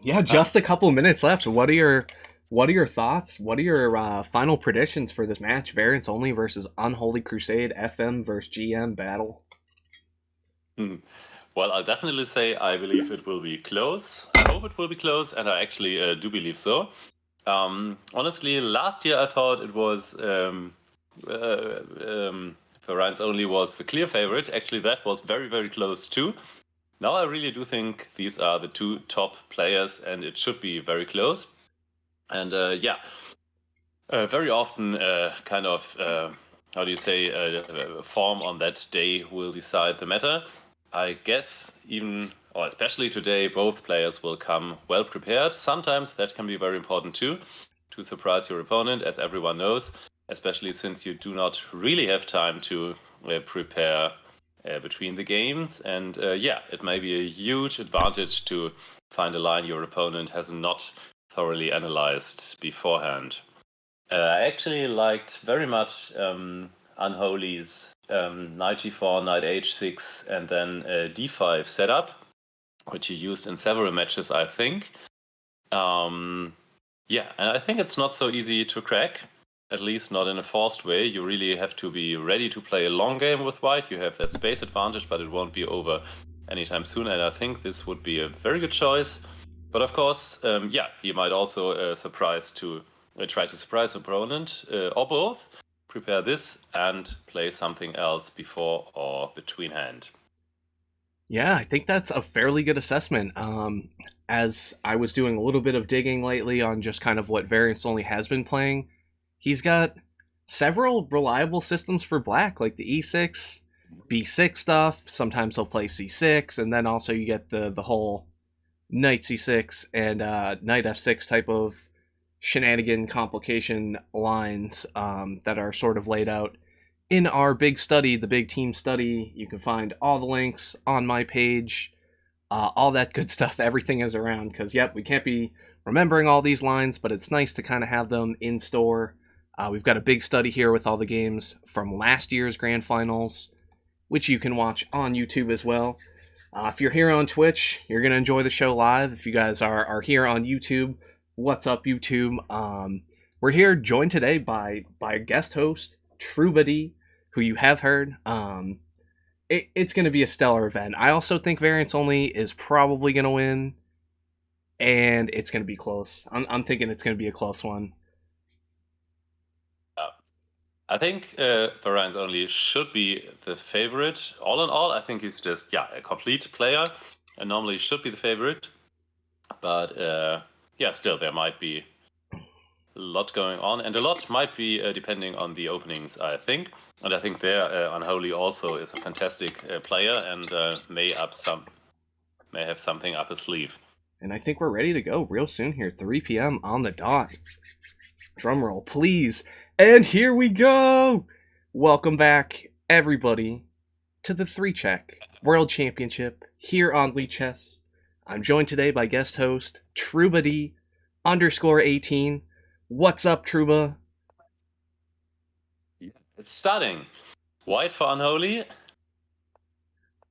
Yeah, just a couple minutes left. What are your thoughts? What are your final predictions for this match? Variants only versus Unholy Crusade, FM versus GM battle. Hmm. Well, I'll definitely say I believe it will be close. I hope it will be close, and I actually do believe so. Honestly, last year I thought it was VariantsOnly was the clear favorite. Actually, that was very, very close too. Now I really do think these are the two top players, and it should be very close. And yeah, very often, kind of, how do you say, form on that day will decide the matter. I guess even, or especially today, both players will come well prepared. Sometimes that can be very important too, to surprise your opponent, as everyone knows, especially since you do not really have time to prepare between the games. And yeah, it may be a huge advantage to find a line your opponent has not thoroughly analyzed beforehand. I actually liked very much Unholy's knight g4, knight h6, and then d5 setup, which he used in several matches, I think. Yeah, and I think it's not so easy to crack, at least not in a forced way. You really have to be ready to play a long game with white. You have that space advantage, but it won't be over anytime soon. And I think this would be a very good choice. But of course, yeah, he might also try to surprise opponent or both. Prepare this and play something else before or between hand. Yeah, I think that's a fairly good assessment. As I was doing a little bit of digging lately on just kind of what Variants Only has been playing, he's got several reliable systems for black, like the E6, B6 stuff. Sometimes he'll play C6, and then also you get the whole knight C6 and knight F6 type of shenanigan complication lines that are sort of laid out in our big study, the big team study. You can find all the links on my page, all that good stuff. Everything is around because, yep, we can't be remembering all these lines, but it's nice to kind of have them in store. We've got a big study here with all the games from last year's grand finals, which you can watch on YouTube as well. If you're here on Twitch, you're going to enjoy the show live. If you guys are here on YouTube, what's up, YouTube? We're here joined today by a guest host, Trubady, who you have heard. It's going to be a stellar event. I also think Variants Only is probably going to win, and it's going to be close. I'm thinking it's going to be a close one. I think VariantsOnly should be the favorite. All in all, I think he's just a complete player, and normally should be the favorite. But yeah, still there might be a lot going on, and a lot might be depending on the openings, I think. And I think there Unholy also is a fantastic player and may have something up his sleeve. And I think we're ready to go real soon here, 3 p.m. on the dot. Drum roll, please. And here we go! Welcome back, everybody, to the 3-Check World Championship here on lichess. I'm joined today by guest host Trubady _18. What's up, Truba? It's starting. White for Unholy.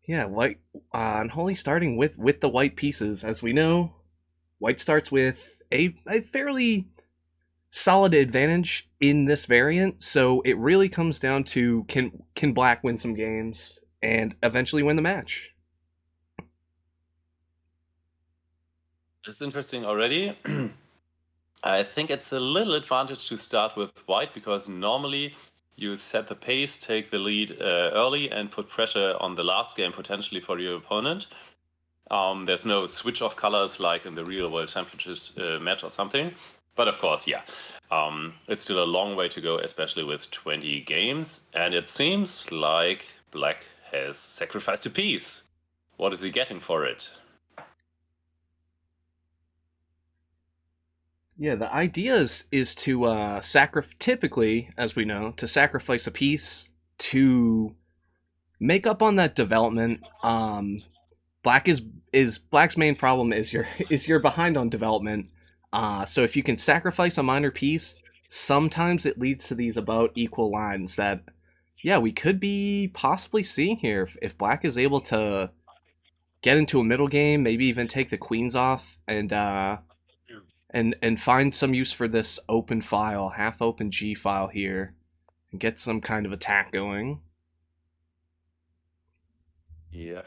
Yeah, white Unholy starting with the white pieces. As we know, white starts with a fairly solid advantage in this variant, so it really comes down to can black win some games and eventually win the match. It's interesting already. I think it's a little advantage to start with white because normally you set the pace, take the lead early, and put pressure on the last game potentially for your opponent. There's no switch of colors like in the real world championships match or something. But of course, yeah, it's still a long way to go, especially with 20 games. And it seems like black has sacrificed a piece. What is he getting for it? Yeah, the idea is to typically, as we know, to sacrifice a piece to make up on that development. Black is black's main problem is you're behind on development. So if you can sacrifice a minor piece, sometimes it leads to these about equal lines that, yeah, we could be possibly seeing here if black is able to get into a middle game, maybe even take the queens off, and find some use for this open file, half open G file here, and get some kind of attack going. Yeah.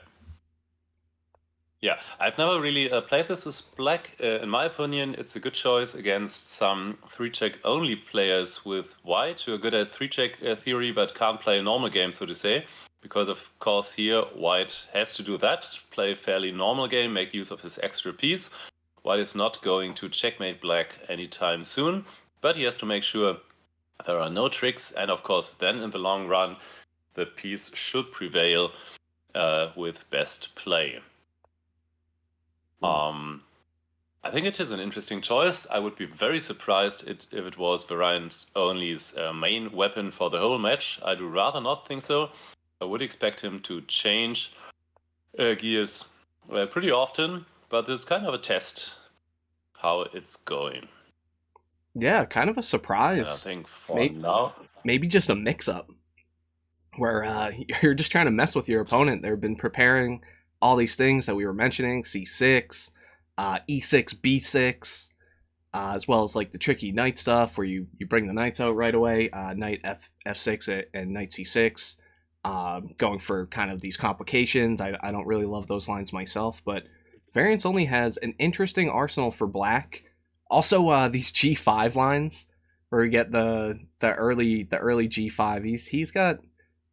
Yeah, I've never really played this with black. In my opinion, it's a good choice against some 3-check only players with white who are good at 3-check theory but can't play a normal game, so to say. Because of course here, white has to do that, play a fairly normal game, make use of his extra piece. White is not going to checkmate black anytime soon, but he has to make sure there are no tricks, and of course then in the long run, the piece should prevail with best play. I think it is an interesting choice. I would be very surprised if it was VariantsOnly's main weapon for the whole match. I do rather not think so. I would expect him to change gears pretty often, but it's kind of a test how it's going. Yeah, kind of a surprise. I think for now, maybe just a mix-up where you're just trying to mess with your opponent. They've been preparing all these things that we were mentioning, C6, E6, B6, as well as like the tricky knight stuff where you bring the knights out right away, knight F6 and knight C6, going for kind of these complications. I don't really love those lines myself, but VariantsOnly has an interesting arsenal for black. Also, these G5 lines where we get the early G5. He's got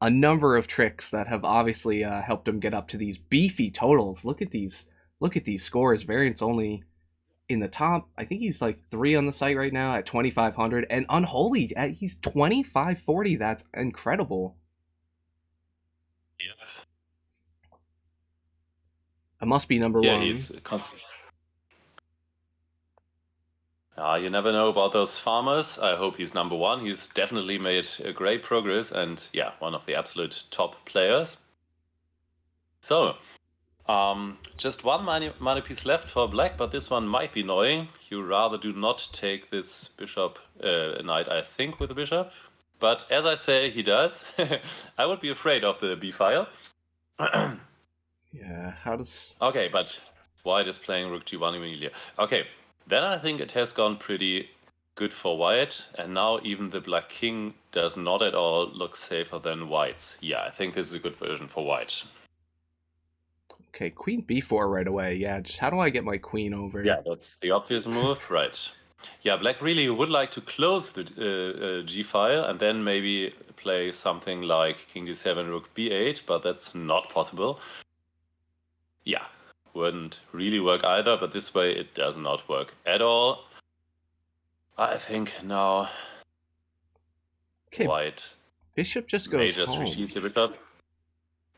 a number of tricks that have obviously helped him get up to these beefy totals. Look at these scores. VariantsOnly in the top. I think he's like 3 on the site right now at 2,500, and Unholy he's 2,540. That's incredible. Yeah. It must be number one. Yeah, he's constant. You never know about those farmers. I hope he's number one. He's definitely made a great progress and yeah, one of the absolute top players. So, just one money piece left for black, but this one might be annoying. You rather do not take this bishop knight, I think, with the bishop. But as I say, he does. I would be afraid of the b file. Yeah, how does... Okay, but white is playing rook g1 immediately. Okay, then I think it has gone pretty good for white, and now even the black king does not at all look safer than white's. Yeah, I think this is a good version for white. Okay, queen b4 right away. Yeah, just how do I get my queen over? Yeah, that's the obvious move, right. Yeah, black really would like to close the g file and then maybe play something like king d7, rook b8, but that's not possible. Yeah, wouldn't really work either, but this way it does not work at all. I think now white bishop just goes may just home. retreat the bishop.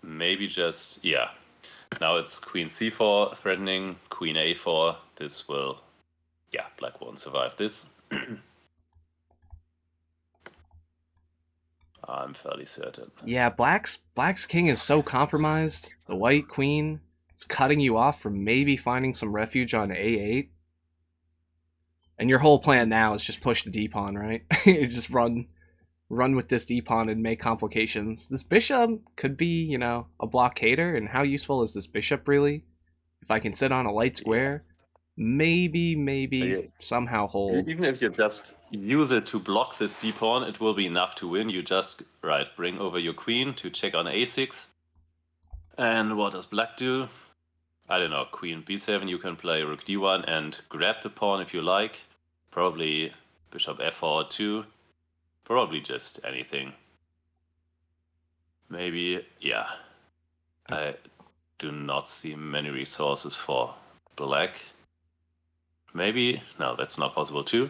Maybe just, yeah. Now it's queen c4 threatening, queen a4. This will, yeah, black won't survive this. I'm fairly certain. Yeah, black's king is so compromised. The white queen is cutting you off from maybe finding some refuge on a8. And your whole plan now is just push the d-pawn, right? Is just run with this d-pawn and make complications. This bishop could be, you know, a blockader, and how useful is this bishop really? If I can sit on a light square, maybe somehow hold. Even if you just use it to block this d-pawn, it will be enough to win. You just, bring over your queen to check on a6. And what does black do? I don't know, queen b7, you can play rook d1 and grab the pawn if you like. Probably bishop f4 too. Probably just anything. Maybe, yeah. I do not see many resources for black. Maybe, no, that's not possible too.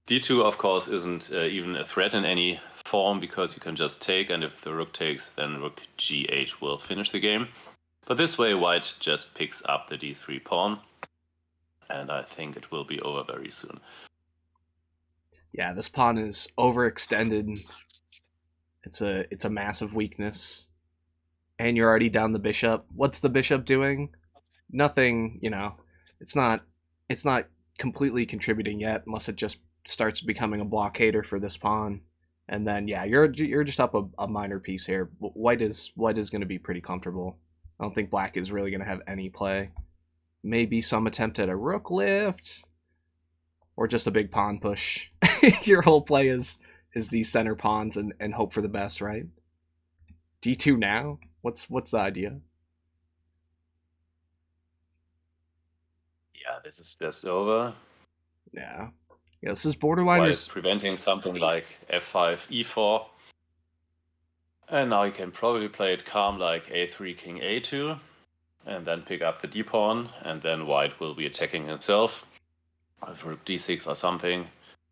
d2, of course, isn't even a threat in any form because you can just take, and if the rook takes, then rook g8 will finish the game. But this way, white just picks up the d3 pawn, and I think it will be over very soon. Yeah, this pawn is overextended. It's a massive weakness. And you're already down the bishop. What's the bishop doing? Nothing, you know. It's not completely contributing yet unless it just starts becoming a blockader for this pawn. And then yeah, you're just up a minor piece here. White is going to be pretty comfortable. I don't think black is really going to have any play. Maybe some attempt at a rook lift, or just a big pawn push. Your whole play is these center pawns and hope for the best, right? D2 now? What's the idea? Yeah, this is just over. Yeah. Yeah, this is borderline. While preventing something like f5, e4. And now you can probably play it calm like a3, king a2, and then pick up the d-pawn, and then white will be attacking himself. Rook d6 or something.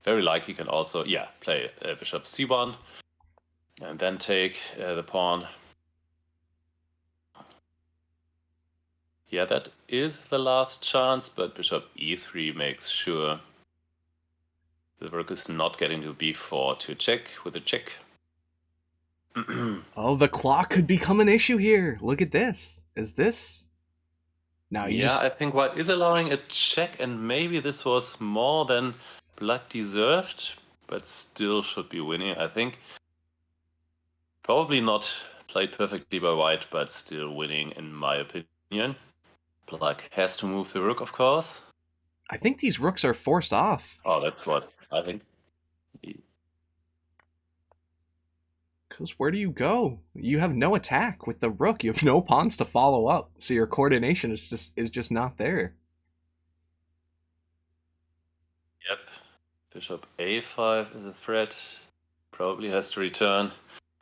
Very likely you can also, play bishop c1, and then take the pawn. Yeah, that is the last chance, but bishop e3 makes sure the rook is not getting to b4 to check with a check. Oh, the clock could become an issue here. Look at this. Is this? No, I think white is allowing a check, and maybe this was more than black deserved, but still should be winning, I think. Probably not played perfectly by white, but still winning in my opinion. Black has to move the rook, of course. I think these rooks are forced off. Oh, that's what I think. Because where do you go? You have no attack with the rook. You have no pawns to follow up, so your coordination is just not there. Yep. Bishop a5 is a threat. Probably has to return.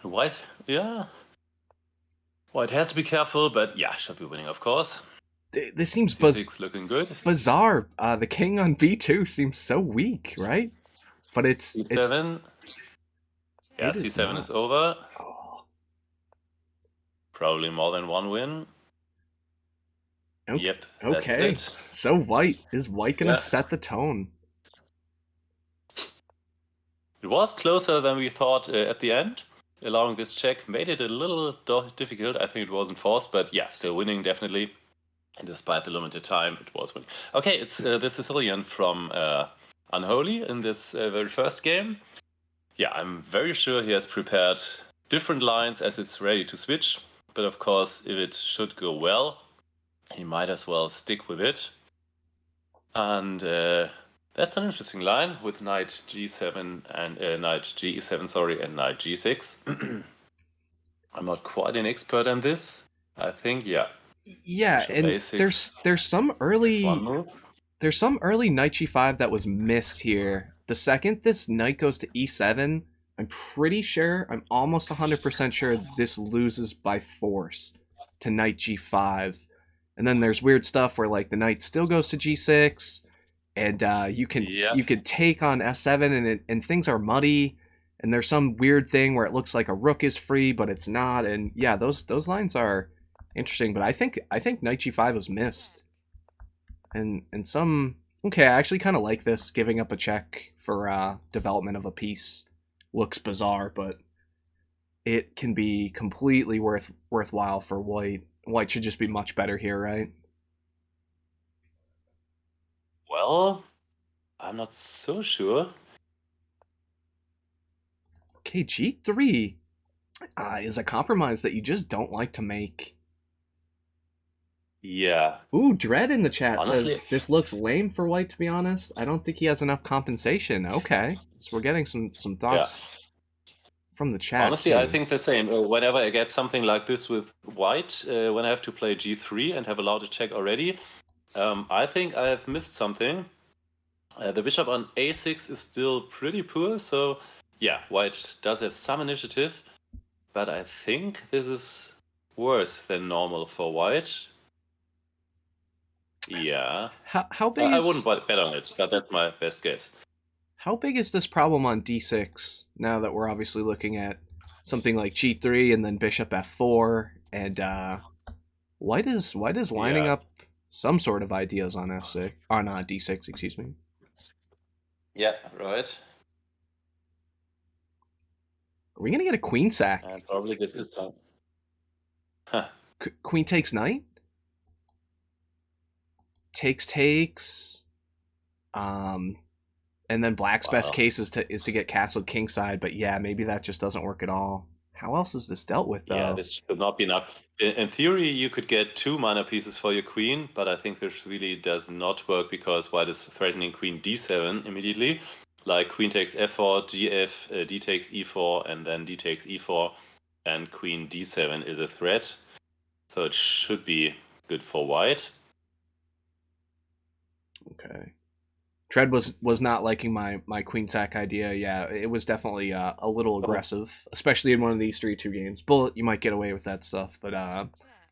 White, White has to be careful, but should be winning, of course. This seems looking good. Bizarre. The king on b2 seems so weak, right? But it's c7. C7 is over. Oh. Probably more than one win. Nope. Yep. Okay. That's it. So white is gonna set the tone? It was closer than we thought at the end. Allowing this check made it a little difficult. I think it wasn't forced, but still winning definitely. And despite the limited time, it was winning. Okay, it's the Sicilian from Unholy in this very first game. Yeah, I'm very sure he has prepared different lines as it's ready to switch. But of course, if it should go well, he might as well stick with it. And that's an interesting line with knight g7 and knight ge7, and knight g6. I'm not quite an expert on this. I think, Yeah, and there's some early knight g5 that was missed here. The second this knight goes to e7, I'm pretty sure, I'm almost 100% sure this loses by force to knight g5. And then there's weird stuff where like the knight still goes to g6, and you can take on s7, and things are muddy. And there's some weird thing where it looks like a rook is free, but it's not. And yeah, those lines are interesting. But I think knight g5 was missed. And some... Okay, I actually kind of like this. Giving up a check for development of a piece looks bizarre, but it can be completely worthwhile for white. White should just be much better here, right? Well, I'm not so sure. Okay, g3 is a compromise that you just don't like to make. Yeah. Ooh, Dread in the chat Honestly, says this looks lame for white, to be honest. I don't think he has enough compensation. Okay, so we're getting some thoughts from the chat. Honestly, too. I think the same. Whenever I get something like this with white, when I have to play g3 and have allowed a check already, I think I have missed something. The bishop on a6 is still pretty poor, so white does have some initiative, but I think this is worse than normal for white. Yeah. How big? I wouldn't bet on it, but that's my best guess. How big is this problem on d6 now that we're obviously looking at something like g3 and then bishop f4, and white is lining up some sort of ideas on f6 on d6, excuse me. Yeah, right. Are we gonna get a queen sack? And probably this is time. Huh. Queen takes knight. Takes. And then black's best case is to get castled kingside, but yeah, maybe that just doesn't work at all. How else is this dealt with, though? Yeah, this should not be enough. In theory, you could get 2 mana pieces for your queen, but I think this really does not work because white is threatening queen d7 immediately. Like queen takes f4, gf, d takes e4, and then d takes e4, and queen d7 is a threat. So it should be good for white. Okay. Tread was not liking my queen sack idea. Yeah, it was definitely a little aggressive, especially in one of these 3-2 games. Bullet, you might get away with that stuff, but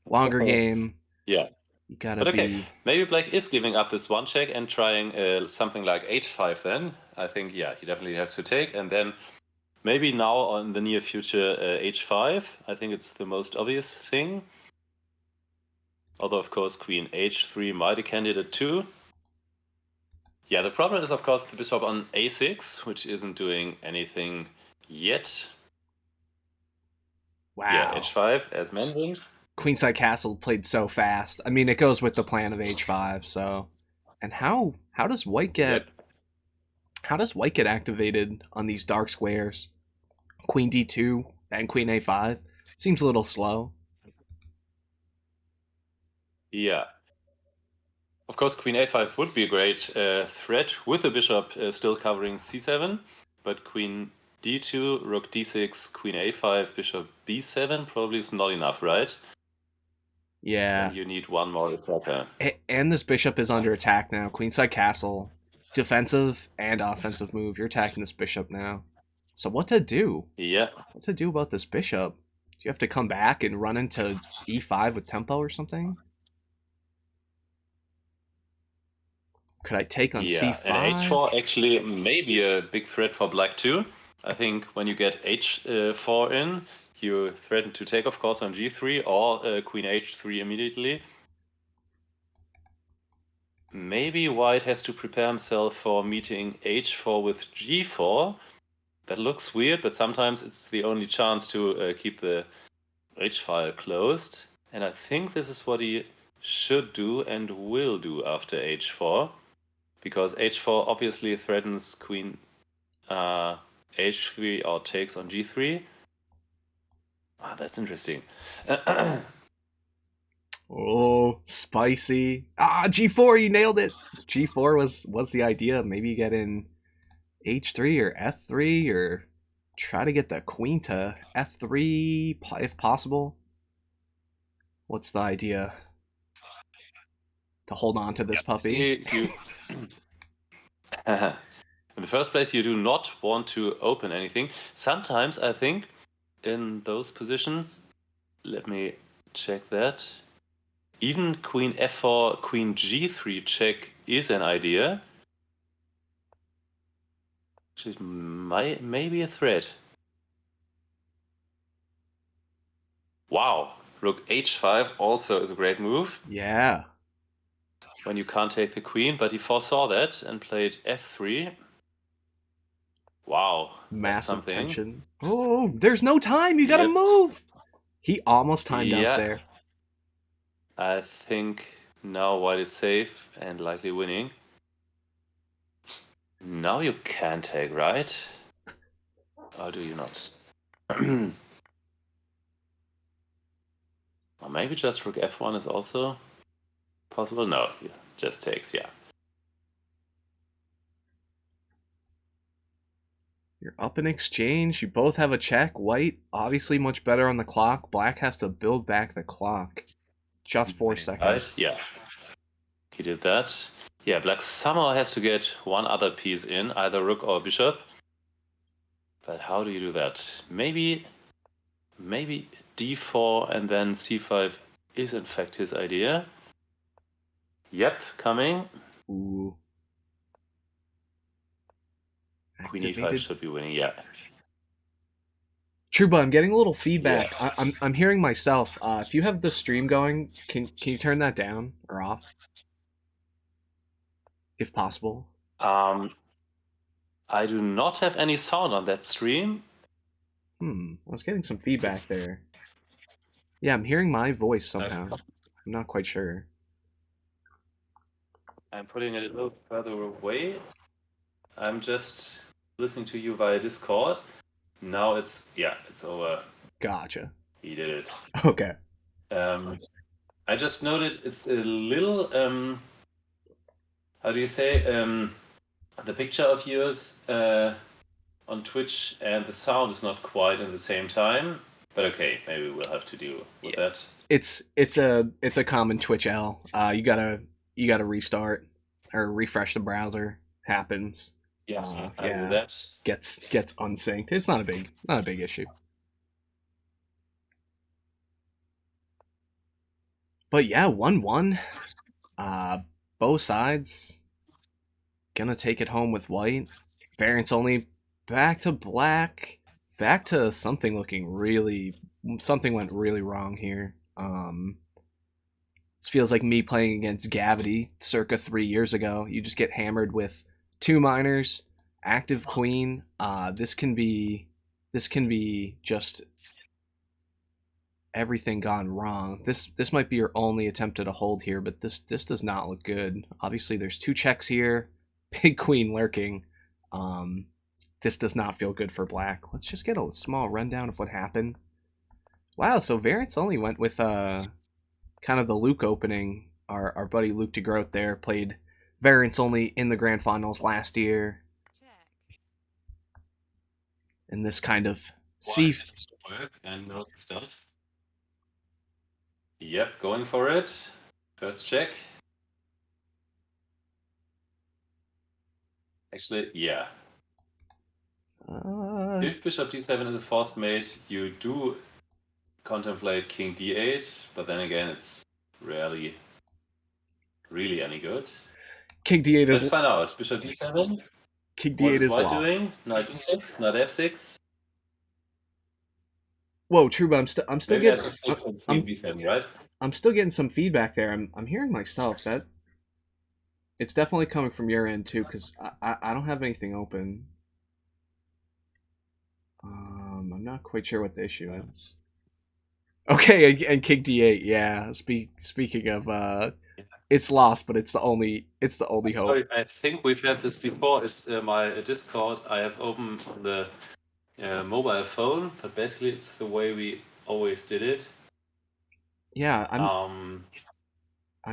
longer game, Yeah. you gotta But okay, be. maybe black is giving up this one check and trying something like h5 then. I think, yeah, he definitely has to take. And then maybe now on the near future h5. I think it's the most obvious thing. Although, of course, queen h3 might be a candidate too. Yeah, the problem is, of course, the bishop on a6, which isn't doing anything yet. Wow. Yeah, h5, as mentioned. Queenside Castle played so fast. I mean, it goes with the plan of h5. So, and how does white get activated on these dark squares? Queen d2 and queen a5 seems a little slow. Yeah. Of course, queen a5 would be a great threat with the bishop still covering c7, but queen d2, rook d6, queen a5, bishop b7 probably is not enough, right? Yeah. And you need one more attacker. And this bishop is under attack now. Queenside Castle, defensive and offensive move. You're attacking this bishop now. So what to do? Yeah. What to do about this bishop? Do you have to come back and run into e5 with tempo or something? Could I take on c5? And h4 actually may be a big threat for black too. I think when you get h4 in, you threaten to take, of course, on g3 or queen h3 immediately. Maybe white has to prepare himself for meeting h4 with g4. That looks weird, but sometimes it's the only chance to keep the h-file closed. And I think this is what he should do and will do after h4. Because h4 obviously threatens queen h3 or takes on g3. Ah, that's interesting. Oh, spicy. G4, you nailed it. G4 was the idea. Maybe you get in h3 or f3 or try to get the queen to f3 if possible. What's the idea? To hold on to this puppy? In the first place, you do not want to open anything. Sometimes I think in those positions, let me check that. Even queen f4, queen g3 check is an idea. Which may be a threat. Wow, rook h5 also is a great move. Yeah. When you can't take the queen, but he foresaw that and played f3. Wow, Massive tension. Oh, there's no time. You gotta Yep. move. He almost timed out there. I think now white is safe and likely winning. Now you can take, right? Or do you not? Or maybe just rook f1 is also possible? No, yeah, just takes, yeah. You're up in exchange. You both have a check. White, obviously much better on the clock. Black has to build back the clock. Just 4 seconds. Right? Yeah. He did that. Yeah, black somehow has to get one other piece in, either rook or bishop. But how do you do that? Maybe d4 and then c5 is in fact his idea. Yep, coming. Ooh. Queen e5 should be winning, yeah. Truba, I'm getting a little feedback. Yeah. I'm hearing myself. If you have the stream going, can you turn that down or off, if possible? I do not have any sound on that stream. I was getting some feedback there. Yeah, I'm hearing my voice somehow. I'm not quite sure. I'm putting it a little further away. I'm just listening to you via Discord. Now it's over. Gotcha. He did it. Okay. I just noted it's a little, how do you say, the picture of yours on Twitch and the sound is not quite at the same time. But okay, maybe we'll have to deal with that. It's a common Twitch L. You gotta restart or refresh the browser. Happens. Yes, I do that. Gets unsynced. It's not a big issue. But yeah, 1-1. Both sides gonna take it home with white. Variants only back to black. Back to something looking really. Something went really wrong here. This feels like me playing against Gavity circa 3 years ago. You just get hammered with 2 minors, active queen. This can be just everything gone wrong. This might be your only attempt at a hold here, but this does not look good. Obviously, there's 2 checks here, big queen lurking. This does not feel good for black. Let's just get a small rundown of what happened. Wow, so Variants only went with kind of the Luke opening. Our buddy Luke DeGroat there played Variants only in the Grand Finals last year. And this kind of work and all the stuff. Yep, going for it. First check. Actually, yeah. If bishop d7 is a forced mate, you do contemplate king d8, but then again, it's rarely really any good. King d8 is. Let's find out. Bishop d7. King d8 is white lost. Doing? Knight d6, knight f6. Whoa, true, but I'm still Maybe getting. b7, right? I'm still getting some feedback there. I'm hearing myself. That it's definitely coming from your end too, because I don't have anything open. I'm not quite sure what the issue is. Okay, and king d8. Yeah. Speaking of, it's lost, but it's the only hope. Sorry, I think we've had this before. It's my Discord I have open on the mobile phone, but basically it's the way we always did it. Yeah, I'm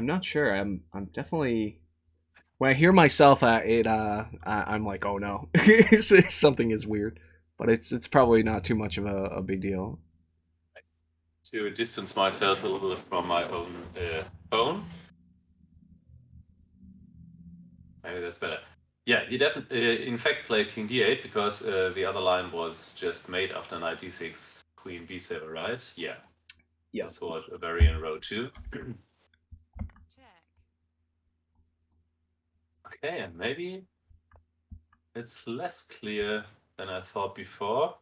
not sure. I'm definitely. When I hear myself, I'm like, oh no, something is weird. But it's probably not too much of a big deal. To distance myself a little from my own phone. Maybe that's better. Yeah, he definitely, in fact, played king d8 because the other line was just made after knight d6, queen b7, right? Yeah. Yeah. That's what a variant row 2. Okay, and maybe it's less clear than I thought before,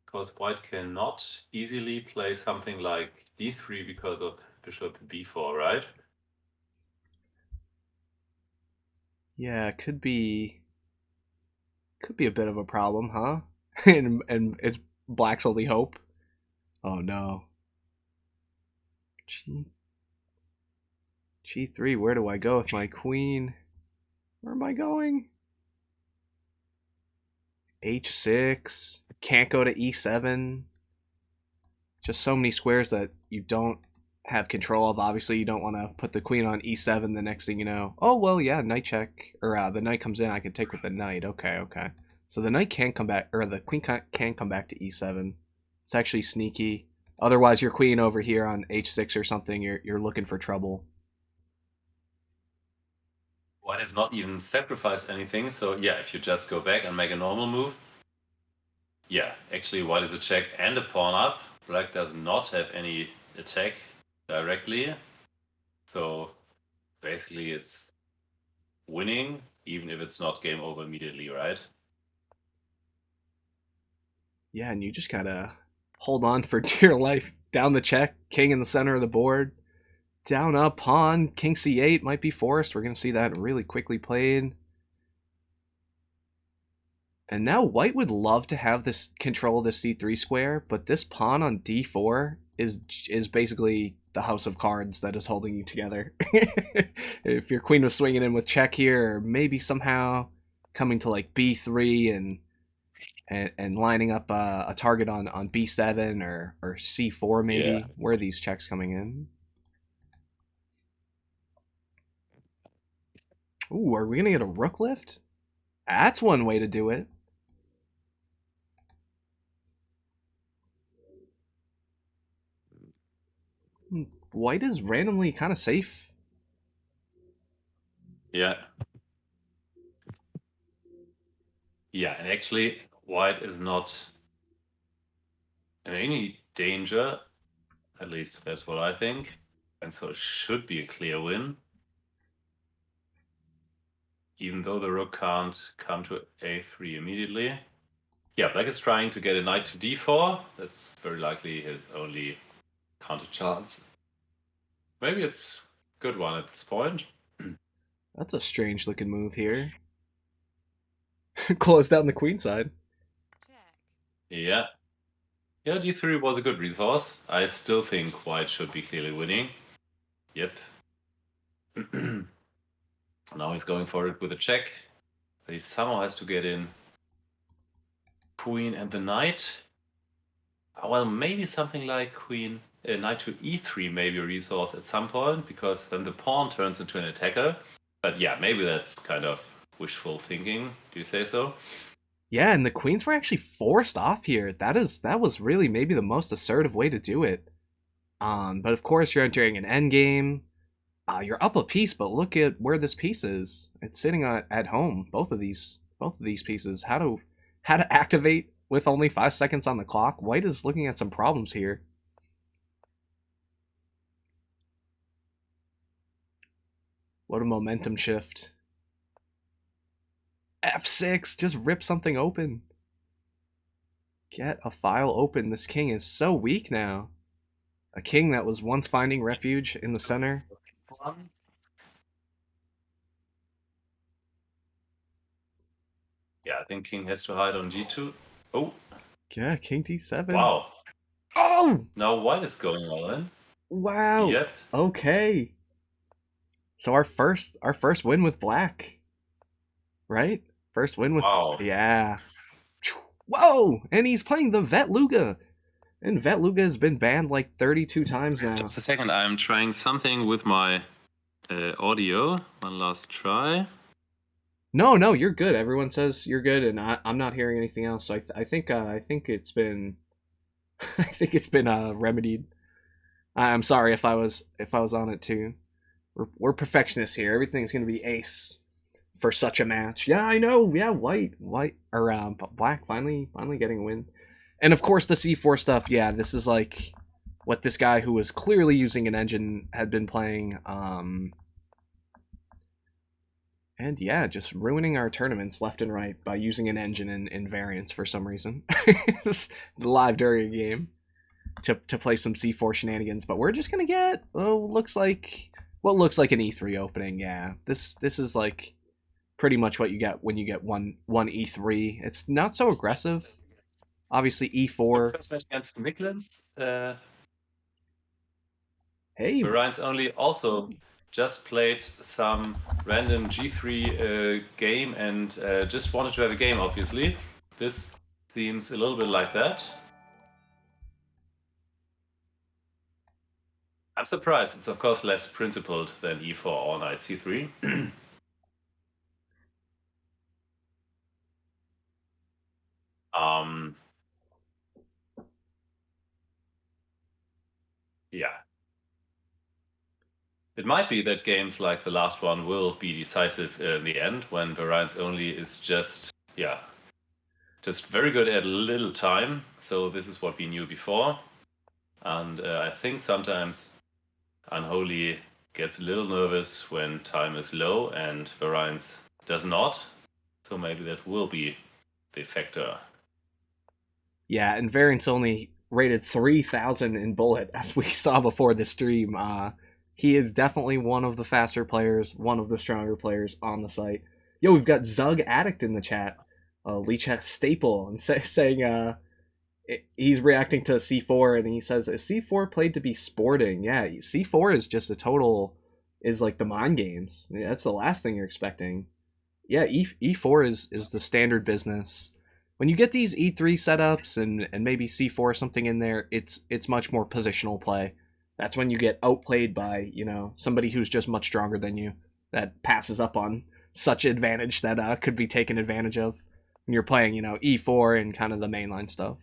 because white cannot easily play something like d3 because of bishop b4, right? Yeah, it could be a bit of a problem, huh? and it's black's only hope. Oh no. G3, where do I go with my queen? Where am I going? H6. Can't go to E7. Just so many squares that you don't have control of. Obviously, you don't want to put the queen on E7. The next thing you know, oh well, yeah, knight check, or the knight comes in. I can take with the knight. Okay. So the knight can come back, or the queen can come back to E7. It's actually sneaky. Otherwise, your queen over here on H6 or something, you're looking for trouble. White has not even sacrificed anything, so yeah, if you just go back and make a normal move, yeah, actually white is a check and a pawn up. Black does not have any attack directly, so basically it's winning, even if it's not game over immediately, right? Yeah, and you just gotta hold on for dear life. Down the check, king in the center of the board. Down up, pawn, king c8 might be forced. We're going to see that really quickly played. And now white would love to have this control of the c3 square, but this pawn on d4 is basically the house of cards that is holding you together. If your queen was swinging in with check here, or maybe somehow coming to like b3 and and lining up a target on b7 or c4 maybe. Yeah. Where are these checks coming in? Ooh, are we gonna get a rook lift? That's one way to do it. White is randomly kind of safe. Yeah. Yeah, and actually, white is not in any danger. At least that's what I think. And so it should be a clear win. Even though the rook can't come to a3 immediately. Yeah, black is trying to get a knight to d4. That's very likely his only counter chance. Maybe it's a good one at this point. That's a strange looking move here. Closed down the queen side. Yeah. Yeah, d3 was a good resource. I still think white should be clearly winning. Yep. Now he's going for it with a check. He somehow has to get in queen and the knight. Well, maybe something like knight to e3 maybe a resource at some point, because then the pawn turns into an attacker. But yeah, maybe that's kind of wishful thinking. Do you say so? Yeah, and the queens were actually forced off here. That was really maybe the most assertive way to do it. But of course you're entering an endgame. You're up a piece, but look at where this piece is. It's sitting at home. Both of these pieces. How to activate with only 5 seconds on the clock. White is looking at some problems here. What a momentum shift. F6, just rip something open. Get a file open. This king is so weak now. A king that was once finding refuge in the center. Yeah, I think king has to hide on g2. Oh. Yeah, king d7. Wow. Oh! Now white is going all in. Wow. Yep. Okay. So our first win with black. Right? First win with... Wow. Yeah. Whoa! And he's playing the Vetluga. And Vetluga has been banned like 32 times now. Just a second, I'm trying something with my audio. One last try. No, you're good. Everyone says you're good, and I'm not hearing anything else. So I think it's been I think it's been remedied. I'm sorry if I was on it too. We're perfectionists here. Everything's gonna be ace for such a match. Yeah, I know. Yeah, white or black finally getting a win, and of course the C4 stuff. Yeah, this is like what this guy who was clearly using an engine had been playing. And yeah, just ruining our tournaments left and right by using an engine in variants for some reason. Just live during a game to play some C4 shenanigans. But we're just gonna get what looks like an E3 opening. Yeah, this is like pretty much what you get when you get one E3. It's not so aggressive. Obviously E4. First match against Miklands. Hey, VariantsOnly also just played some random G3 game and just wanted to have a game, obviously. This seems a little bit like that. I'm surprised. It's of course less principled than E4 or knight C3. Yeah. It might be that games like the last one will be decisive in the end when VariantsOnly is just very good at little time. So this is what we knew before. And I think sometimes Unholy gets a little nervous when time is low and Variants does not. So maybe that will be the factor. Yeah, and VariantsOnly rated 3,000 in Bullet, as we saw before the stream. He is definitely one of the faster players, one of the stronger players on the site. Yo, we've got ZugAddict in the chat, lichess staple, and saying he's reacting to C4, and he says, "Is C4 played to be sporting?" Yeah, C4 is just is like the mind games. Yeah, that's the last thing you're expecting. Yeah, E4 is the standard business when you get these e3 setups and maybe c4 or something in there, it's much more positional play. That's when you get outplayed by, you know, somebody who's just much stronger than you that passes up on such advantage that could be taken advantage of when you're playing, you know, e4 and kind of the mainline stuff.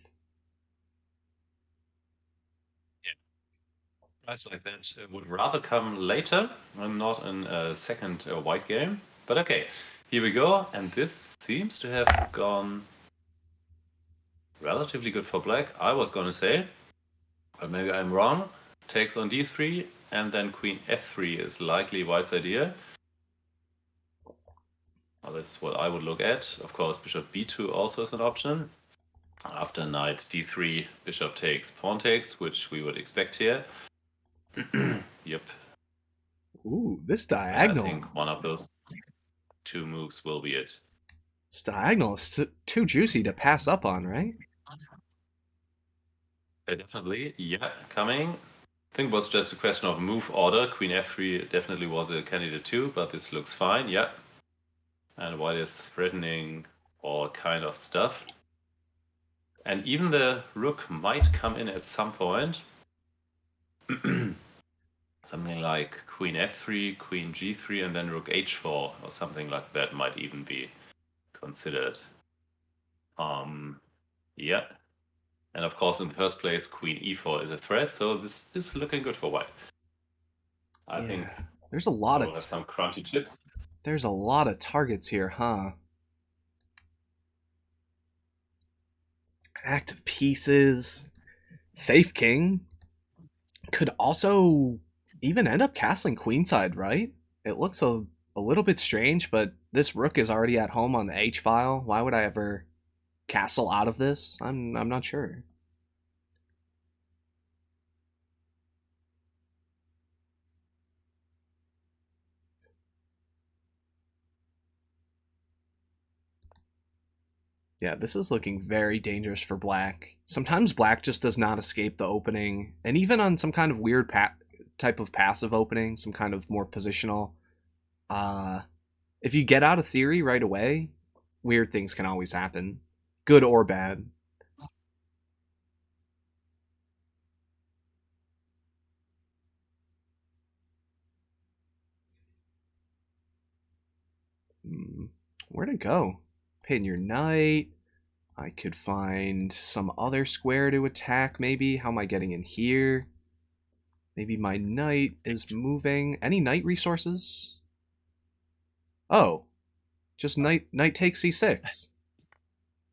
Guys like that would rather come later and not in a second white game. But okay, here we go. And this seems to have gone relatively good for black, I was going to say. But maybe I'm wrong. Takes on d3, and then queen f3 is likely white's idea. Well, that's what I would look at. Of course, bishop b2 also is an option. After knight d3, bishop takes, pawn takes, which we would expect here. Yep. Ooh, this diagonal. I think one of those two moves will be it. This diagonal is too juicy to pass up on, right? Definitely, yeah, coming. I think it was just a question of move order. Queen f3 definitely was a candidate too, but this looks fine, yeah. And white is threatening all kind of stuff. And even the rook might come in at some point. Something like queen f3, queen g3, and then rook h4, or something like that might even be considered. Yeah. And of course, in the first place, queen e4 is a threat, so this is looking good for white. I think there's a lot of some crunchy chips. There's a lot of targets here, huh? Active pieces. Safe king. Could also even end up castling queenside, right? It looks a little bit strange, but this rook is already at home on the H file. Why would I ever castle out of this? I'm not sure. Yeah, this is looking very dangerous for black. Sometimes black just does not escape the opening, and even on some kind of weird type of passive opening, some kind of more positional, if you get out of theory right away, weird things can always happen, good or bad. Where to go? Pin your knight. I could find some other square to attack, maybe. How am I getting in here? Maybe my knight is moving. Any knight resources? Oh. Just knight takes c6.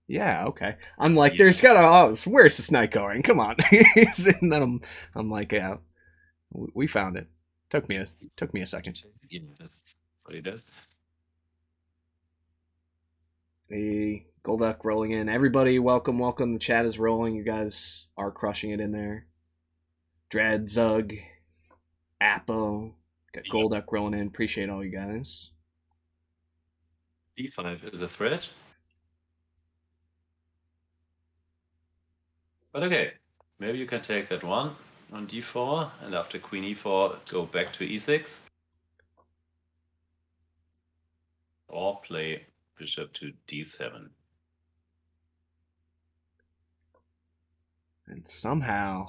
Yeah, okay. I'm like, there's gotta. Oh, where's this knight going? Come on. And then I'm like, yeah, we found it. Took me a second. Yeah, that's what he does. Hey, Golduck rolling in. Everybody, welcome. The chat is rolling. You guys are crushing it in there. Dread, Zug, Appo, got Golduck rolling in. Appreciate all you guys. d5 is a threat. But okay, maybe you can take that one on d4, and after queen e4, go back to e6. Or play bishop to d7. And somehow,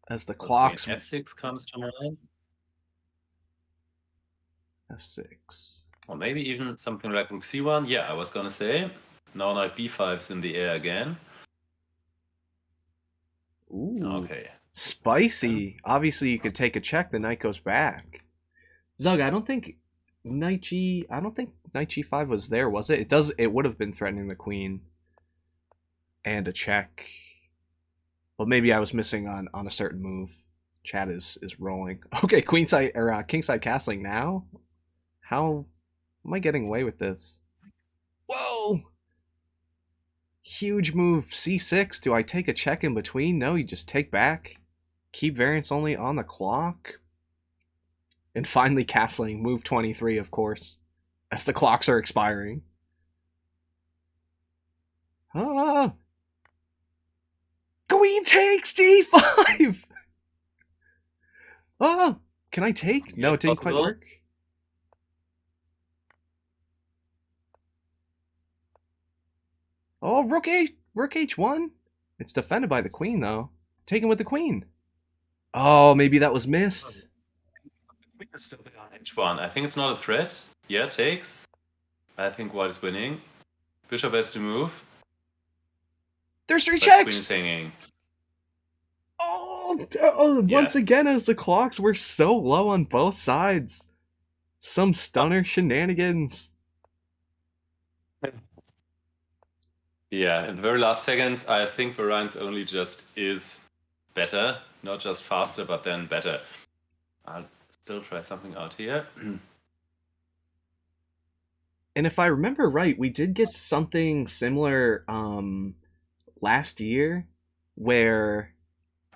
as the clocks... f6 comes to mind. f6. Or maybe even something like rook c1. Yeah, I was going to say. Now knight b5 is in the air again. Ooh. Okay. Spicy. Obviously, you could take a check. The knight goes back. Zug, I don't think knight g5 was there, was it? It would have been threatening the queen. And a check. Well, maybe I was missing on a certain move. Chat is rolling. Okay, queenside or kingside castling now. How am I getting away with this? Whoa! Huge move, c6. Do I take a check in between? No, you just take back. Keep variance only on the clock. And finally castling, move 23, of course, as the clocks are expiring. Ah! Queen takes g5! Oh! Can I take? No, it didn't quite work. Oh, rook h1. It's defended by the queen though. Taken with the queen. Oh, maybe that was missed. Queen is still there on h1. I think it's not a threat. Yeah, takes. I think white is winning. Bishop has to move. There's three But queen is checks. hanging. Once again, as the clocks were so low on both sides. Some stunner shenanigans. Yeah, in the very last seconds, I think VariantsOnly just is better. Not just faster, but then better. I'll still try something out here. And if I remember right, we did get something similar last year where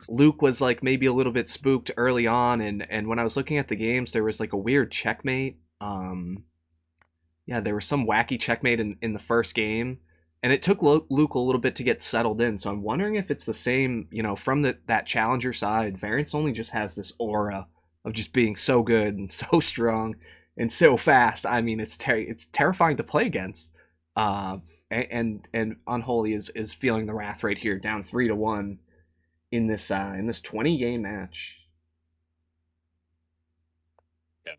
Luke was like maybe a little bit spooked early on, and when I was looking at the games, there was like a weird checkmate. Yeah, there was some wacky checkmate in the first game, and it took Luke a little bit to get settled in. So I'm wondering if it's the same, from that challenger side. VariantsOnly just has this aura of just being so good and so strong and so fast. I mean, it's terrifying to play against. And Unholy is feeling the wrath right here, down 3-1 in this 20-game match. Yeah,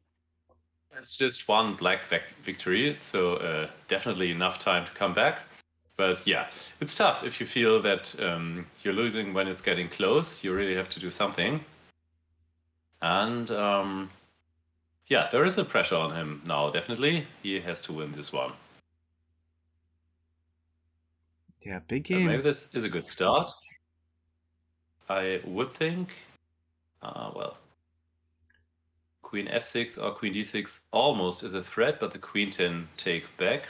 it's just one black victory, so definitely enough time to come back. But yeah, it's tough if you feel that you're losing when it's getting close. You really have to do something. And yeah, there is a pressure on him now, definitely. He has to win this one. Yeah, big game. Maybe this is a good start. I would think. Well, queen f6 or queen d6 almost is a threat, but the queen can take back.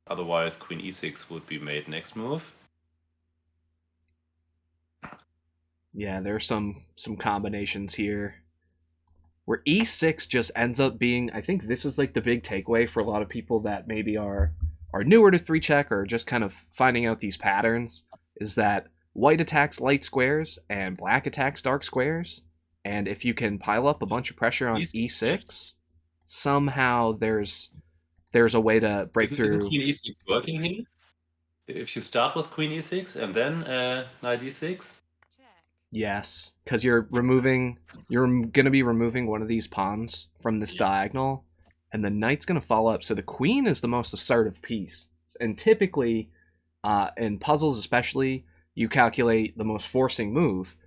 Otherwise, queen e6 would be made next move. Yeah, there are some combinations here where e6 just ends up being, I think this is like the big takeaway for a lot of people that maybe are newer to 3-check or just kind of finding out these patterns, is that white attacks light squares and black attacks dark squares. And if you can pile up a bunch of pressure on e6, somehow there's a way to break through. Isn't queen e6 working here? If you start with queen e6 and then knight e6? Yes, because you're going to be removing one of these pawns from this diagonal, and the knight's going to fall up. So the queen is the most assertive piece. And typically, in puzzles especially, you calculate the most forcing move.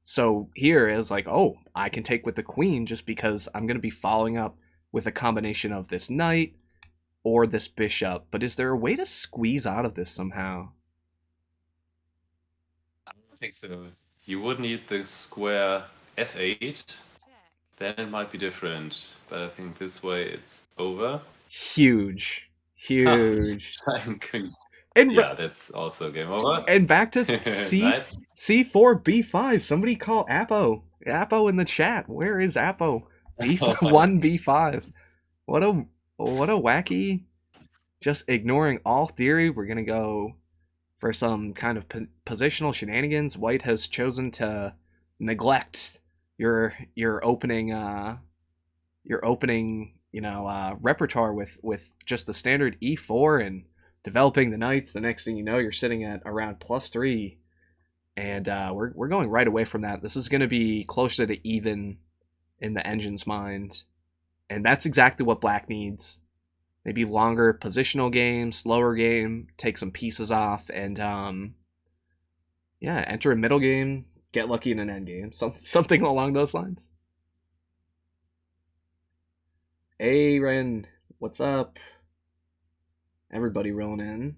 So here is like, oh, I can take with the queen just because I'm going to be following up with a combination of this knight or this bishop. But is there a way to squeeze out of this somehow? I don't think so. You would need the square f8. Then it might be different. But I think this way it's over. Huge. And yeah, that's also game over. And back to C4, B5. Somebody call Apo. Apo in the chat. Where is Apo? B5, 1, B5. What a wacky. Just ignoring all theory. We're going to go for some kind of positional shenanigans. White has chosen to neglect your opening repertoire with just the standard E4 and developing the knights. The next thing you know, you're sitting at around +3, and we're going right away from that. This is going to be closer to even in the engine's mind, and that's exactly what black needs. Maybe longer positional game, slower game, take some pieces off, and enter a middle game, get lucky in an end game, something along those lines. Hey Ren, what's up? Everybody rolling in.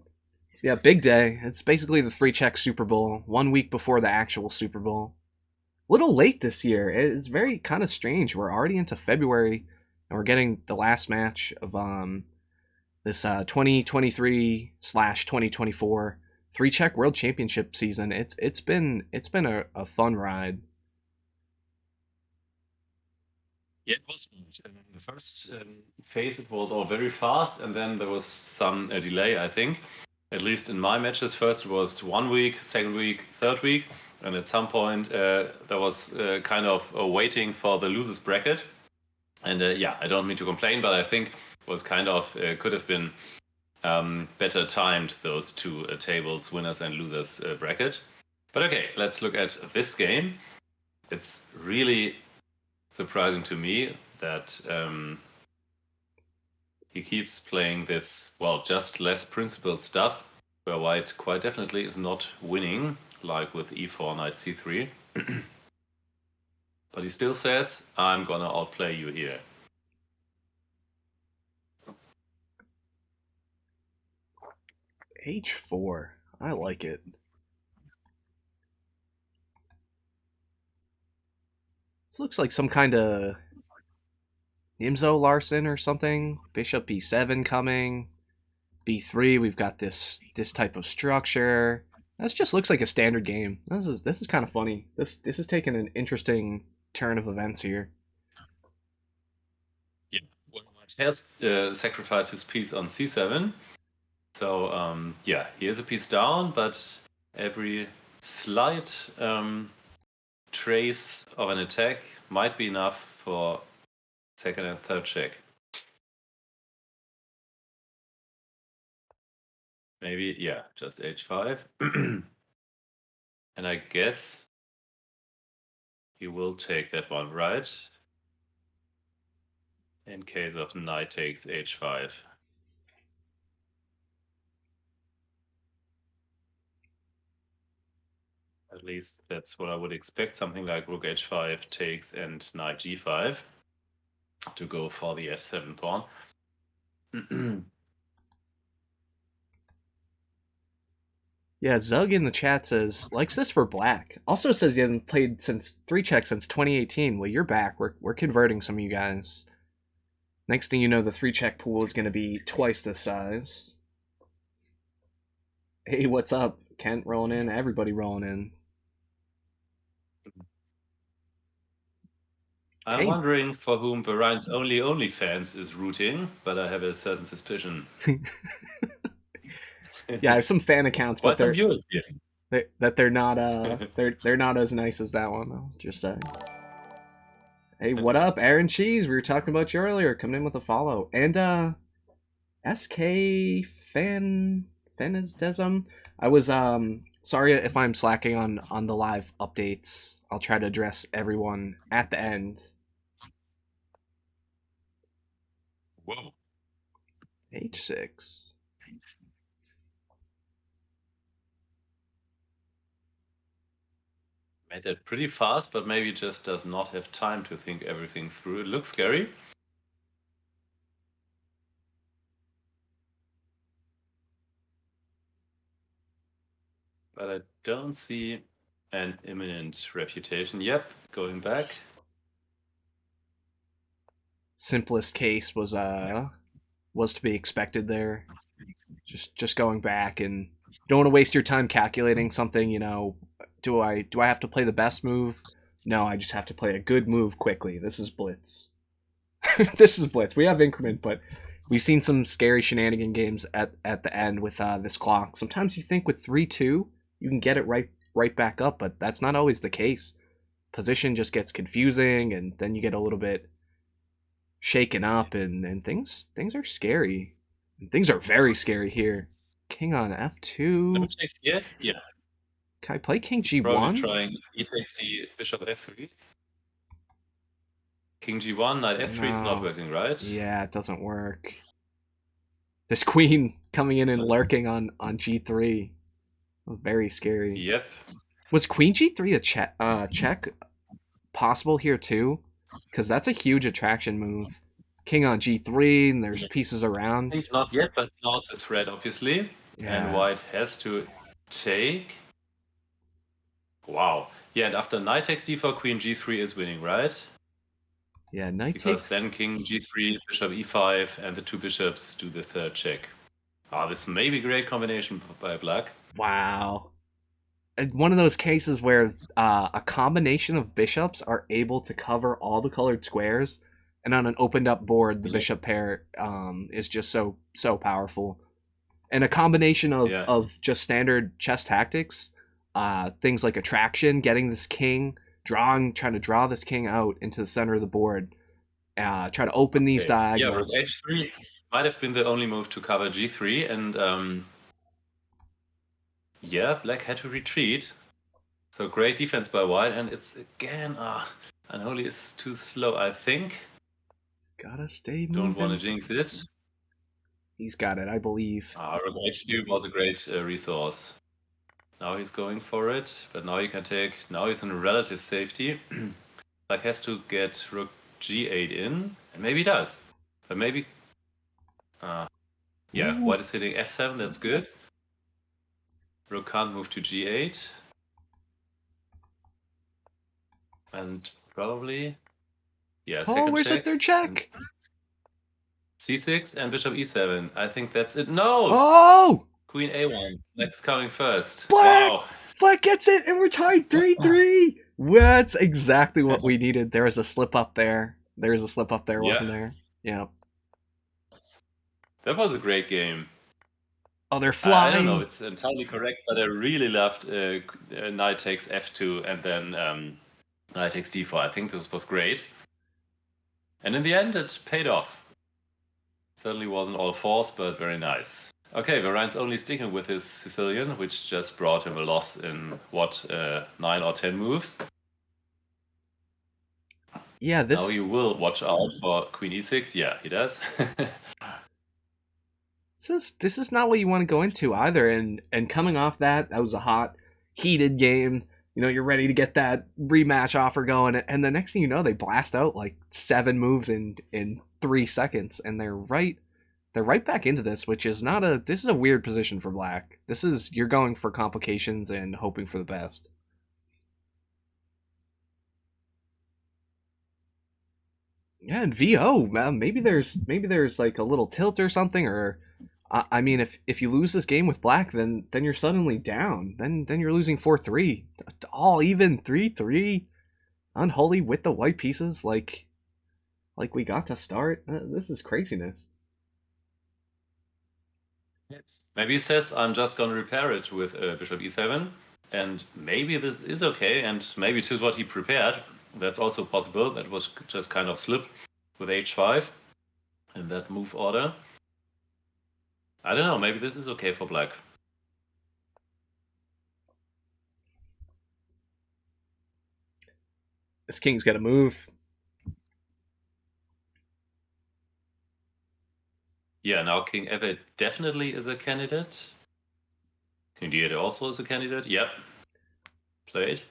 Yeah, big day. It's basically the 3-check Super Bowl, 1 week before the actual Super Bowl. A little late this year. It's very kind of strange. We're already into February, and we're getting the last match of this 2023/2024 3-check World Championship season. It's been a fun ride. Yeah, it was. In the first phase, it was all very fast, and then there was some delay, I think. At least in my matches, first it was 1 week, second week, third week, and at some point there was kind of waiting for the losers bracket. And I don't mean to complain, but I think it was kind of could have been better timed those two tables, winners and losers bracket. But okay, let's look at this game. It's really surprising to me that he keeps playing this, well, just less principled stuff, where white quite definitely is not winning, like with e4, knight c3. But he still says, I'm gonna outplay you here. H4. I like it. This looks like some kind of Nimzo Larson or something. Bishop b7 coming. b3, we've got this type of structure. This just looks like a standard game. This is kind of funny. This is taking an interesting turn of events here. Yeah, well, white has sacrificed his piece on c7. So yeah, he is a piece down, but every slight trace of an attack might be enough for second and third check. Maybe, yeah, just h5. And I guess he will take that one, right? In case of knight takes h5. At least that's what I would expect, something like rook h5 takes and knight g5 to go for the f7 pawn. Yeah, Zug in the chat says, likes this for black. Also says he hasn't played since 3-check since 2018. Well, you're back. We're converting some of you guys. Next thing you know, the 3-check pool is going to be twice this size. Hey, what's up? Kent rolling in. Everybody rolling in. I'm wondering for whom VariantsOnly OnlyFans is rooting, but I have a certain suspicion. Yeah, I have some fan accounts, but they're not they're not as nice as that one. I'll just say. Hey, what up, Aaron Cheese? We were talking about you earlier. Coming in with a follow. And SK Fanisdesm. I was sorry if I'm slacking on the live updates. I'll try to address everyone at the end. Whoa. H6. Made it pretty fast, but maybe just does not have time to think everything through. It looks scary. But I don't see an imminent refutation. Yep, going back. Simplest case was to be expected there. Just going back, and don't want to waste your time calculating something, you know. Do I have to play the best move? No, I just have to play a good move quickly. This is Blitz. This is Blitz. We have increment, but we've seen some scary shenanigan games at the end with this clock. Sometimes you think with 3-2 you can get it right back up, but that's not always the case. Position just gets confusing, and then you get a little bit shaken up, and things are scary. And things are very scary here. King on f2. No checks yet? Yeah. Can I play king g1? Probably trying e takes the bishop f3. King g1, knight f3 is not working, right? Yeah, it doesn't work. This queen coming in and lurking on g3. Very scary. Yep. Was queen g3 a check possible here too? Because that's a huge attraction move. King on g3, and there's pieces around. I think not yet, but now it's a threat, obviously. Yeah. And white has to take. Wow. Yeah, and after knight takes d4, queen g3 is winning, right? Yeah, knight because takes. Then king g3, bishop e5, and the two bishops do the third check. Ah, this may be a great combination by black. Wow. One of those cases where a combination of bishops are able to cover all the colored squares, and on an opened up board, the bishop pair is just so powerful. And a combination of just standard chess tactics, things like attraction, getting this king, trying to draw this king out into the center of the board, try to open these diagonals. Yeah, rook h3. might have been the only move to cover g3, and yeah, black had to retreat. So great defense by white, and it's again, Unholy is too slow, I think. Gotta stay Don't want to moving. jinx it. He's got it, I believe. Rook h3 was a great resource. Now he's going for it, but now he can take. Now he's in relative safety. Black has to get rook g8 in, and maybe he does. But maybe. Yeah, Ooh. white is hitting f7, that's good. Rook can't move to g8. And probably. Yeah, second where's check. that third check? c6 and bishop e7. I think that's it. No! Oh! Queen a1. Black's coming first. Black! Wow. Black gets it, and we're tied 3-3. That's exactly what we needed. There was a slip up there. There was a slip up there, wasn't there? Yeah. That was a great game. Oh, they're flying. I don't know, it's entirely correct, but I really loved knight takes f2 and then knight takes d4. I think this was great. And in the end, it paid off. Certainly wasn't all forced, but very nice. Okay, VariantsOnly sticking with his Sicilian, which just brought him a loss in, 9 or 10 moves. Yeah, this... Now you will watch out for queen e6. Yeah, he does. This is not what you want to go into either. And coming off that was a hot, heated game. You know, you're ready to get that rematch offer going, and the next thing you know, they blast out like 7 moves in 3 seconds, and they're right back into this, which is not a. This is a weird position for black. This is, you're going for complications and hoping for the best. Yeah, and VO, man, maybe there's like a little tilt or something, or I mean, if you lose this game with black, then you're suddenly down. Then you're losing 4-3, all even 3-3, Unholy with the white pieces, like we got to start. This is craziness. Maybe he says, I'm just going to repair it with bishop e7, and maybe this is okay, and maybe it is what he prepared. That's also possible. That was just kind of slip with h5 in that move order. I don't know, maybe this is okay for black. This king's got to move. Yeah, now king f8 definitely is a candidate. King d8 also is a candidate. Yep. Played.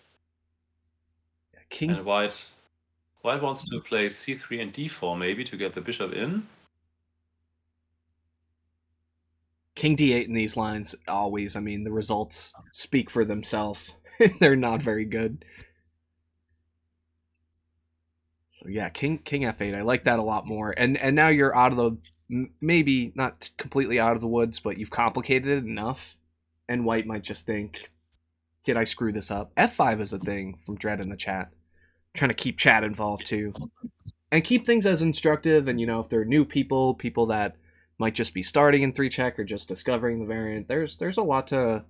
King. And white wants to play c3 and d4 maybe to get the bishop in. King d8 in these lines, always, I mean, the results speak for themselves. They're not very good. So yeah, king f8, I like that a lot more. And now you're out of the, maybe not completely out of the woods, but you've complicated it enough, and white might just think, did I screw this up? f5 is a thing from Dread in the chat. Trying to keep chat involved too, and keep things as instructive. And you know, if there are new people that might just be starting in 3-check or just discovering the variant, there's a lot to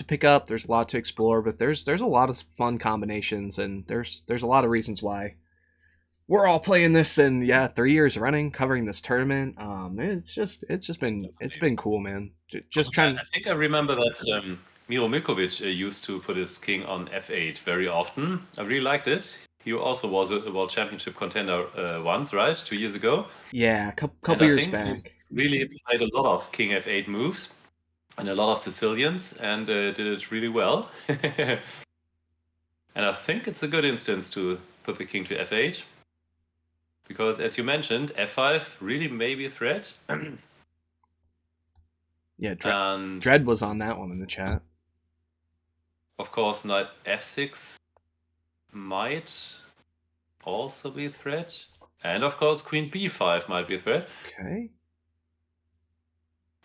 pick up, there's a lot to explore, but there's a lot of fun combinations, and there's a lot of reasons why we're all playing this, and yeah, 3 years running covering this tournament. It's been cool, man. Just trying. I think I remember that Miro Milkovic used to put his king on f8 very often. I really liked it. He also was a world championship contender once, right? 2 years ago. Yeah, a couple years back. Really played a lot of king f8 moves and a lot of Sicilians, and did it really well. And I think it's a good instance to put the king to f8. Because, as you mentioned, f5 really may be a threat. Yeah, Dread was on that one in the chat. Of course, knight f6 might also be a threat. And of course, queen b5 might be a threat. Okay.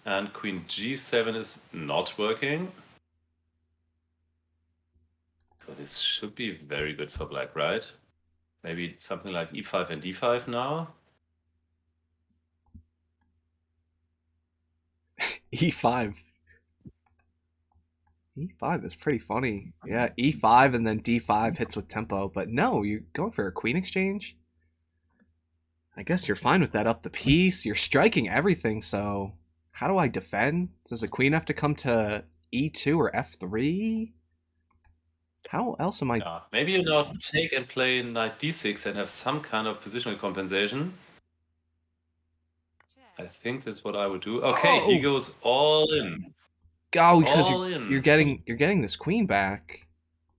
And queen g7 is not working. So this should be very good for black, right? Maybe something like e5 and d5 now. E5. E5 is pretty funny. Yeah, E5 and then D5 hits with tempo, but no, you're going for a queen exchange? I guess you're fine with that up the piece. You're striking everything, so how do I defend? Does the queen have to come to e2 or f3? How else am I? Yeah, maybe you now take and play knight d6 and have some kind of positional compensation. I think that's what I would do. Okay, he goes all in. Go, because All you're in. getting this queen back.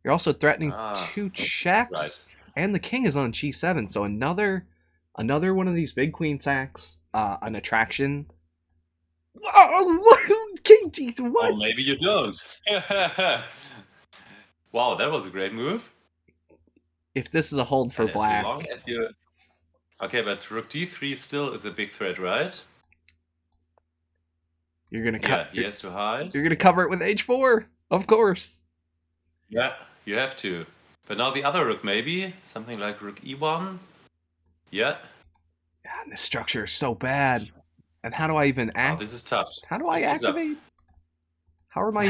You're also threatening two checks, right. and the king is on g7. So another one of these big queen sacks, an attraction. Oh, king g2. What? Oh, maybe you don't. Wow, that was a great move. If this is a hold for and black, as long as you... Okay, but rook d3 still is a big threat, right? you're gonna cut. Yeah, he has to hide. You're gonna cover it with h4, of course. Yeah, you have to. But now the other rook, maybe something like rook e1. Yeah. God, this structure is so bad. And how do I even act? Oh, this is tough. How do I activate? How are my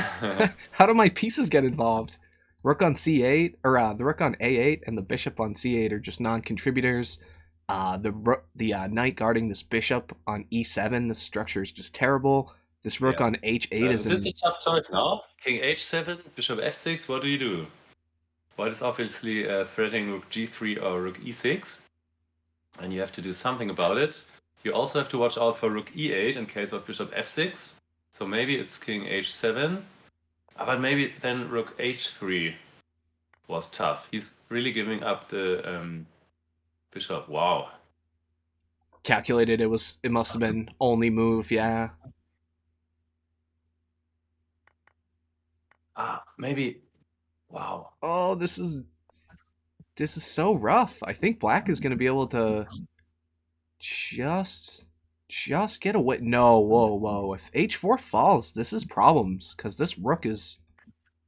how do my pieces get involved? Rook on c8, or the rook on a8 and the bishop on c8 are just non-contributors. The knight guarding this bishop on e7, the structure is just terrible. This rook on h8 is This is a tough choice now. King h7, bishop f6. What do you do? White is obviously threatening rook g3 or rook e6, and you have to do something about it. You also have to watch out for rook e8 in case of bishop f6. So maybe it's king h7, but maybe then rook h3 was tough. He's really giving up the bishop. Wow. calculated. It must have been only move, yeah. Maybe. Wow. Oh, this is so rough. I think black is going to be able to just get away. No, whoa. If h4 falls, this is problems, because this rook is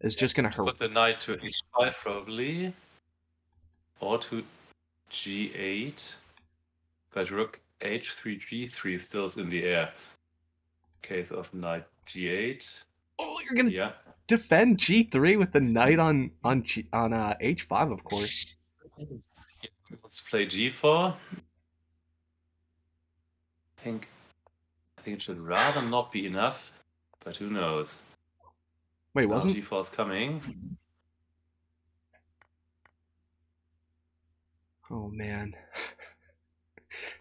just going to hurt. Put the knight to h5 probably, or to g8, but rook h3 g3 still is in the air. Case of knight g8. Oh, you're gonna defend g3 with the knight on h5, of course. Let's play g4. I think it should rather not be enough, but who knows? Wait, wasn't g4 is coming? Oh man.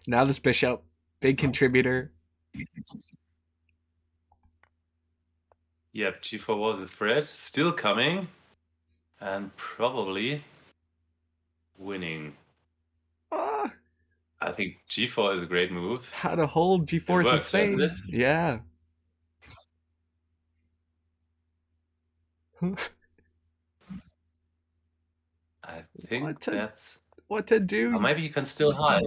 Now this bishop, big contributor. Yep, g4 was a threat, still coming, and probably winning. I think g4 is a great move. How to hold g4 is insane. Doesn't it? Yeah. I think that's what to do. Or maybe you can still hide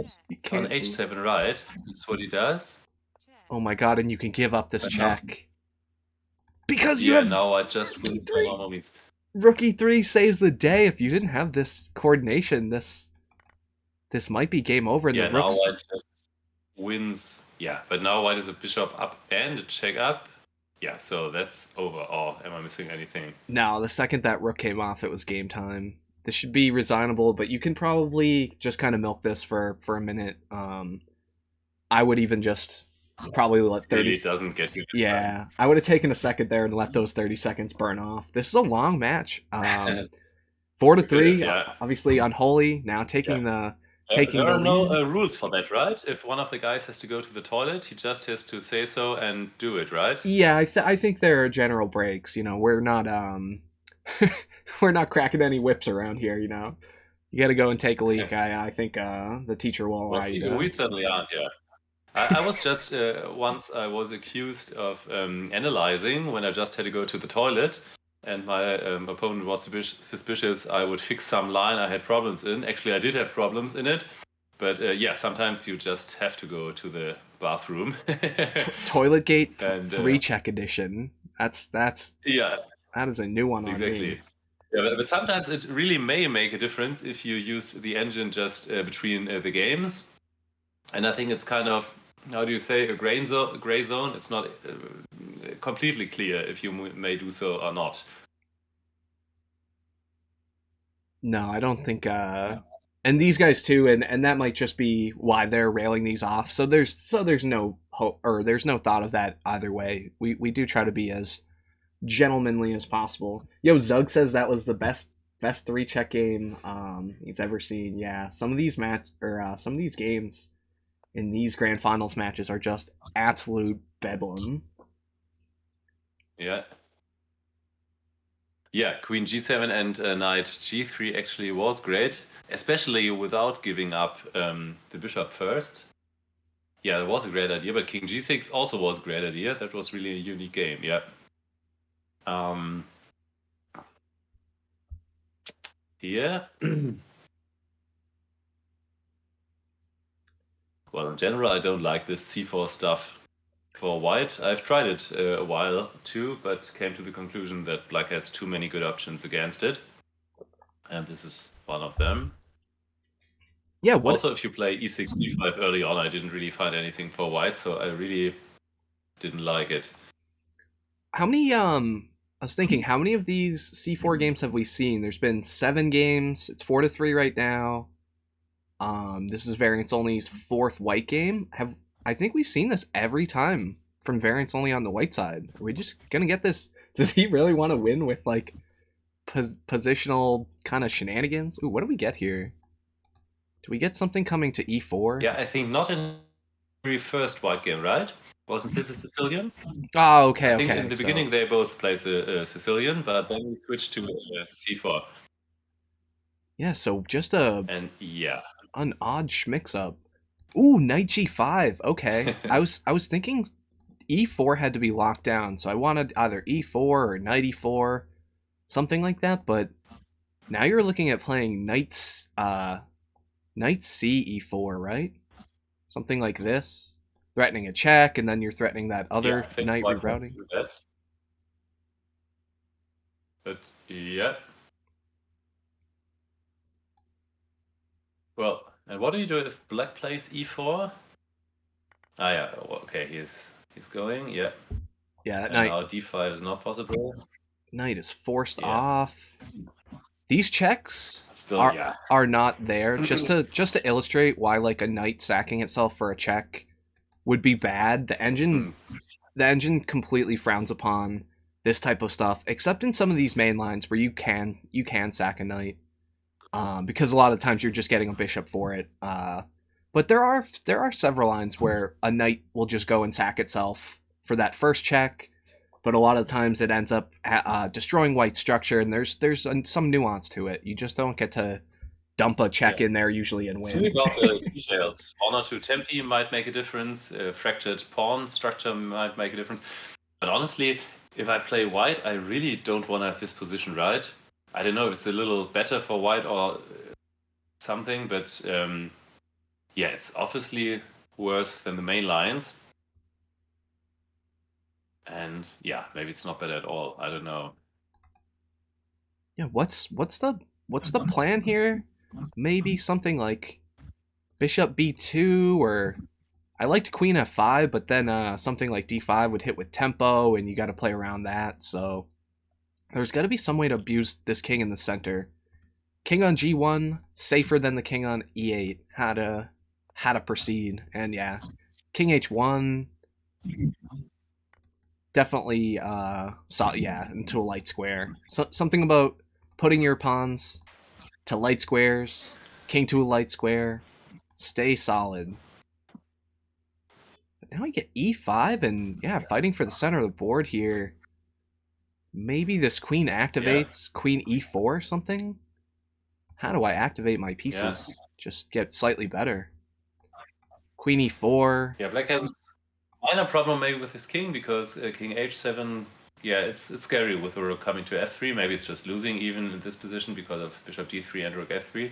on h7, right? That's what he does. Oh my god, and you can give up this check. Because you have now I just win by normal means. Rook e3 saves the day. If you didn't have this coordination, this might be game over. And the now White just wins. Yeah, but now White is a bishop up and a check up. Yeah, so that's over. Oh, am I missing anything? No, the second that rook came off, it was game time. This should be resignable, but you can probably just kind of milk this for a minute. I would even just probably let 30. Really doesn't get you. Yeah, I would have taken a second there and let those 30 seconds burn off. This is a long match. 4-3. Yeah. Obviously, Unholy now taking the. There are no rules for that, right? If one of the guys has to go to the toilet, he just has to say so and do it, right? Yeah, I think there are general breaks. You know, we're not we're not cracking any whips around here. You know, you got to go and take a leak. I think the teacher will allow you to. We certainly aren't. Yeah. I was just once I was accused of analyzing when I just had to go to the toilet, and my opponent was suspicious I would fix some line I had problems in. Actually, I did have problems in it, but yeah, sometimes you just have to go to the bathroom. Toilet Gate 3 check edition. That's yeah. That is a new one on exactly. me. Yeah, but sometimes it really may make a difference if you use the engine just between the games. And I think it's kind of, how do you say, a gray zone. It's not completely clear if you may do so or not. No, I don't think And these guys too, and that might just be why they're railing these off. So there's no hope, or there's no thought of that either way. We do try to be as gentlemanly as possible. Yo, Zug says that was the best three check game he's ever seen. Yeah, some of these games in these grand finals matches are just absolute bedlam. Yeah. Yeah, Queen G7 and Knight G3 actually was great, especially without giving up the bishop first. Yeah, that was a great idea, but King G6 also was a great idea. That was really a unique game, yeah. Here. Well, in general, I don't like this C4 stuff for white. I've tried it a while too, but came to the conclusion that black has too many good options against it. And this is one of them. Yeah, what Also, if you play e6, d5 early on, I didn't really find anything for white, so I really didn't like it. how many I was thinking, how many of these C4 games have we seen? There's been 7 games. It's 4-3 right now. This is Variants Only's 4th white game. I think we've seen this every time from Variants Only on the white side. Are we just gonna get this? Does he really want to win with like positional kind of shenanigans? Ooh, what do we get here? Do we get something coming to e4? Yeah, I think not in the first white game, right? Wasn't this a Sicilian? Oh, okay, I think okay. in the So, beginning they both played a Sicilian, but then we switched to c4. yeah, so just a And yeah, an odd schmix up. Ooh, knight g5. Okay. I was thinking e4 had to be locked down, so I wanted either e4 or knight e4, something like that, but now you're looking at playing knight c e4, right? Something like this. Threatening a check, and then you're threatening that yeah, other I think knight white wants rerouting. to do that. But yeah. Well, and what do you do if black plays e4? Ah, yeah. Okay, he's going. Yeah. Yeah, that And knight now d5 is not possible. knight is forced Yeah. off. These checks Still, yeah. are not there. Just to illustrate why like a knight sacking itself for a check would be bad. The engine completely frowns upon this type of stuff, except in some of these main lines where you can sack a knight, because a lot of times you're just getting a bishop for it. But there are several lines where a knight will just go and sack itself for that first check, but a lot of times it ends up destroying white structure, and there's some nuance to it. You just don't get to dump a check in there usually and It's win. really about the details. Pawn or two tempi might make a difference. Fractured pawn structure might make a difference. But honestly, if I play white, I really don't want to have this position right. I don't know if it's a little better for white or something, but yeah, it's obviously worse than the main lines. And yeah, maybe it's not better at all. I don't know. Yeah, what's the plan here? Maybe something like bishop b2, or I liked queen f5, but then something like d5 would hit with tempo, and you got to play around that. So there's got to be some way to abuse this king in the center. King on g1, safer than the king on e8. How to proceed, and yeah, king h1 definitely into a light square. Something about putting your pawns to light squares, king to a light square, stay solid. But now we get e5, and yeah, fighting for the center of the board here. Maybe this queen activates queen e4 or something. How do I activate my pieces? Yeah. Just get slightly better. Queen e4. Yeah, black has a minor problem maybe with his king because king h7. Yeah, it's scary with the rook coming to f3. Maybe it's just losing even in this position because of bishop d3 and rook f3.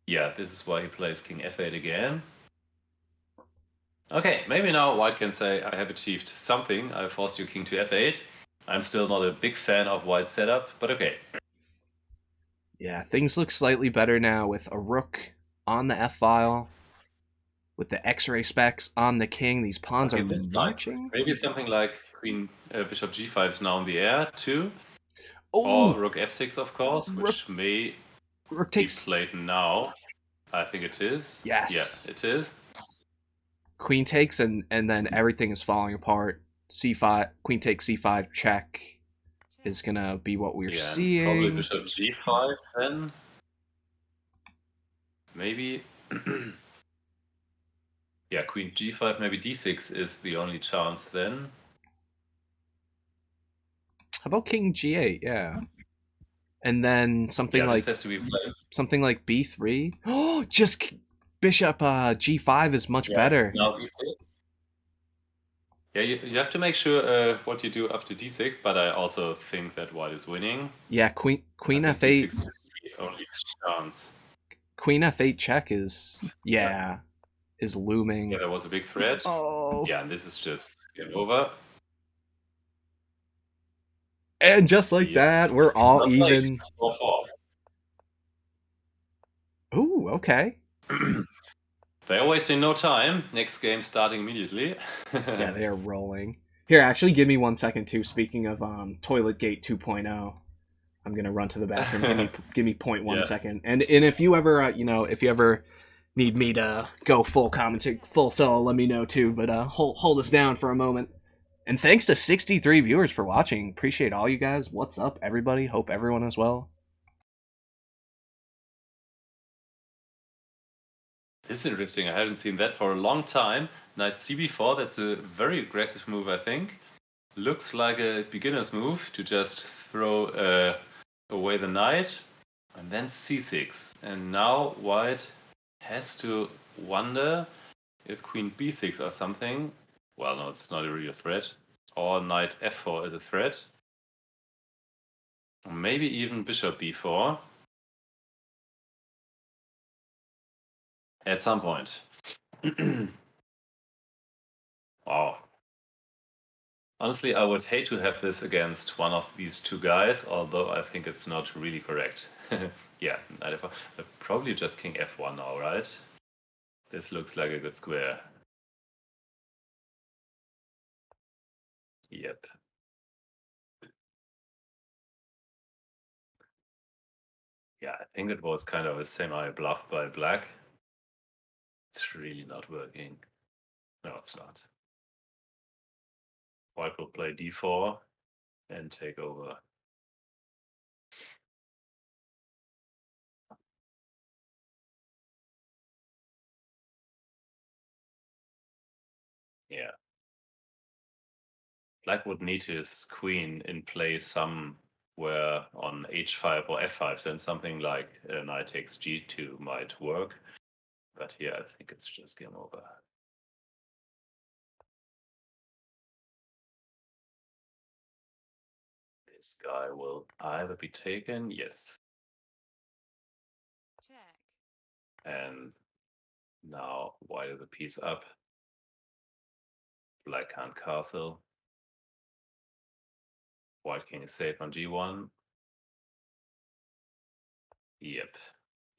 Yeah, this is why he plays king f8 again. Okay, maybe now white can say, I have achieved something. I forced your king to f8. I'm still not a big fan of white's setup, but okay. Yeah, things look slightly better now with a rook on the f-file, with the x-ray specs on the king. These pawns are marching. Nice. Maybe something like queen bishop g5 is now in the air too. Oh, or rook f6, of course, which may Rook be takes. played now. I think it is. Yes. Yeah, it is. Queen takes, and then everything is falling apart. C5, queen takes C5 check is gonna be what we're Yeah, and probably seeing. bishop G5 then. Maybe. Yeah, queen G5, maybe D6 is the only chance then. How about king G8? Yeah, and then something Yeah, this like has to be played. B3. Oh, just bishop G5 is much Yeah, better. now D6. Yeah, you have to make sure what you do after D6, but I also think that white is winning. Yeah, queen I think F8. D6 is the only chance. Queen F8 check is is looming. Yeah, there was a big threat. Oh, Yeah, and this is just game over. and just like Yep. that, we're all Not like even. 4-4. Ooh, okay. They're wasting no time. Next game starting immediately. Yeah, they are rolling. Here, actually, give me 1 second too. Speaking of Toilet Gate 2.0, I'm gonna run to the bathroom. Give me point one Yeah. second. And if you ever if you ever need me to go full commentary, full solo, let me know too. But hold us down for a moment. And thanks to 63 viewers for watching. Appreciate all you guys. What's up, everybody? Hope everyone is well. This is interesting. I haven't seen that for a long time. Knight CB4, that's a very aggressive move, I think. Looks like a beginner's move to just throw away the knight. And then C6. And now white has to wonder if queen B6 or something. Well, no, it's not a real threat. Or knight F4 is a threat. Or maybe even bishop B4. At some point. Wow. Honestly, I would hate to have this against one of these two guys, although I think it's not really correct. Yeah, knight F4. Probably just king F1 now, right? This looks like a good square. Yep. Yeah, I think it was kind of a semi-bluff by black. It's really not working. No, it's not. White will play d4 and take over. Yeah. Black would need his queen in play somewhere on h5 or f5, then something like knight takes g2 might work. But here I think it's just game over. This guy will either be taken, yes. Check. And now white is a piece up. Black can't castle. White king is safe on g1. Yep.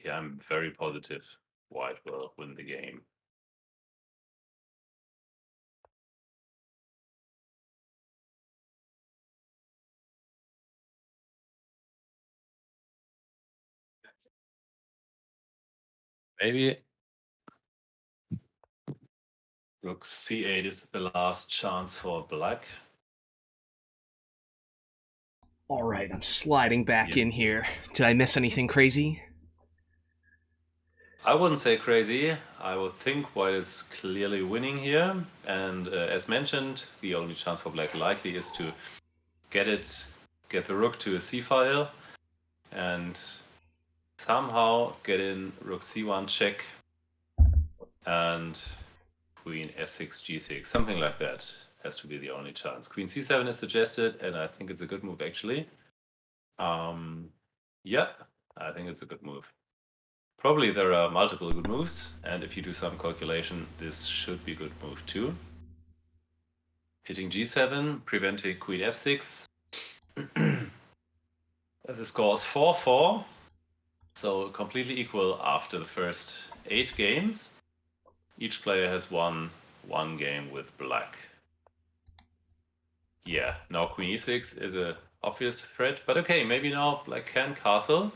Yeah, I'm very positive white will win the game. Maybe rook c8 is the last chance for black. All right, I'm sliding back Yeah. in here. Did I miss anything crazy? I wouldn't say crazy. I would think white is clearly winning here. And as mentioned, the only chance for black likely is to get the rook to a c file and somehow get in rook c1 check and queen f6 g6, something like that has to be the only chance. Queen c7 is suggested, and I think it's a good move actually. Yeah, I think it's a good move. Probably there are multiple good moves, and if you do some calculation, this should be a good move too. Hitting g7, preventing queen f6. The score is 4-4, so completely equal after the first 8 games. Each player has won one game with black. Yeah, now queen e6 is a obvious threat, but okay, maybe now black can castle.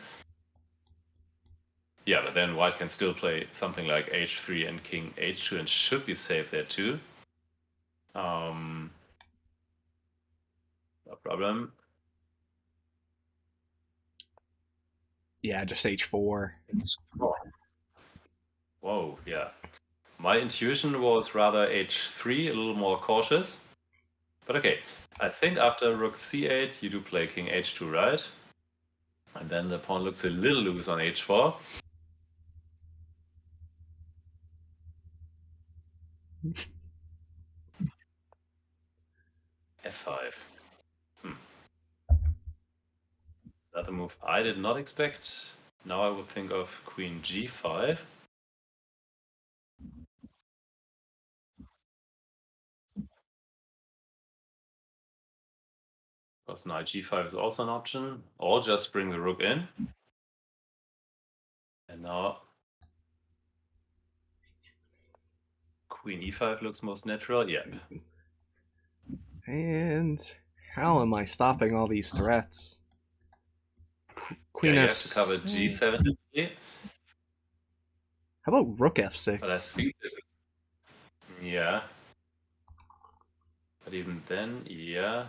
Yeah, but then white can still play something like h3 and king h2 and should be safe there too. No problem. Yeah, just h4. Whoa, yeah. My intuition was rather h3, a little more cautious. But okay, I think after rook c8, you do play king h2, right? And then the pawn looks a little loose on h4. f5. Another move I did not expect. Now I would think of queen g5. Because knight g5 is also an option. Or just bring the rook in. And now queen e5 looks most natural. Yep. And how am I stopping all these threats? Queen Yeah, you f6. have to cover g7. How about rook f6? But I think this is... Yeah. But even then, yeah.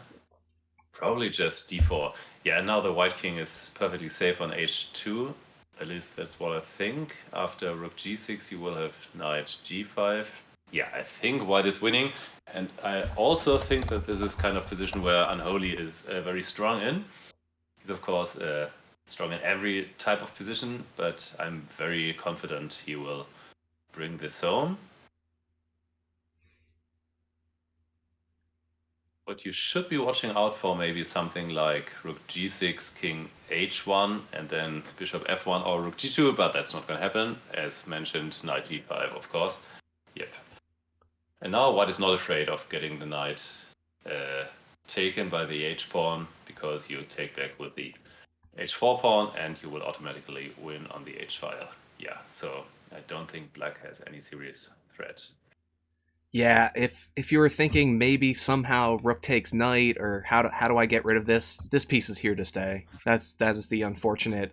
Probably just d4. Yeah, now the white king is perfectly safe on h2. At least that's what I think. After rook g6, you will have knight g5. Yeah, I think white is winning. And I also think that this is kind of position where Unholy is very strong in. He's, of course, strong in every type of position, but I'm very confident he will bring this home. What you should be watching out for maybe something like rook g6, king h1, and then bishop f1 or rook g2, but that's not going to happen. As mentioned, knight g5, of course. Yep. And now white is not afraid of getting the knight taken by the h-pawn, because you take back with the h4 pawn, and you will automatically win on the h-file. Yeah, so I don't think black has any serious threat. Yeah, if you were thinking maybe somehow rook takes knight, or how do I get rid of this? This piece is here to stay. That is the unfortunate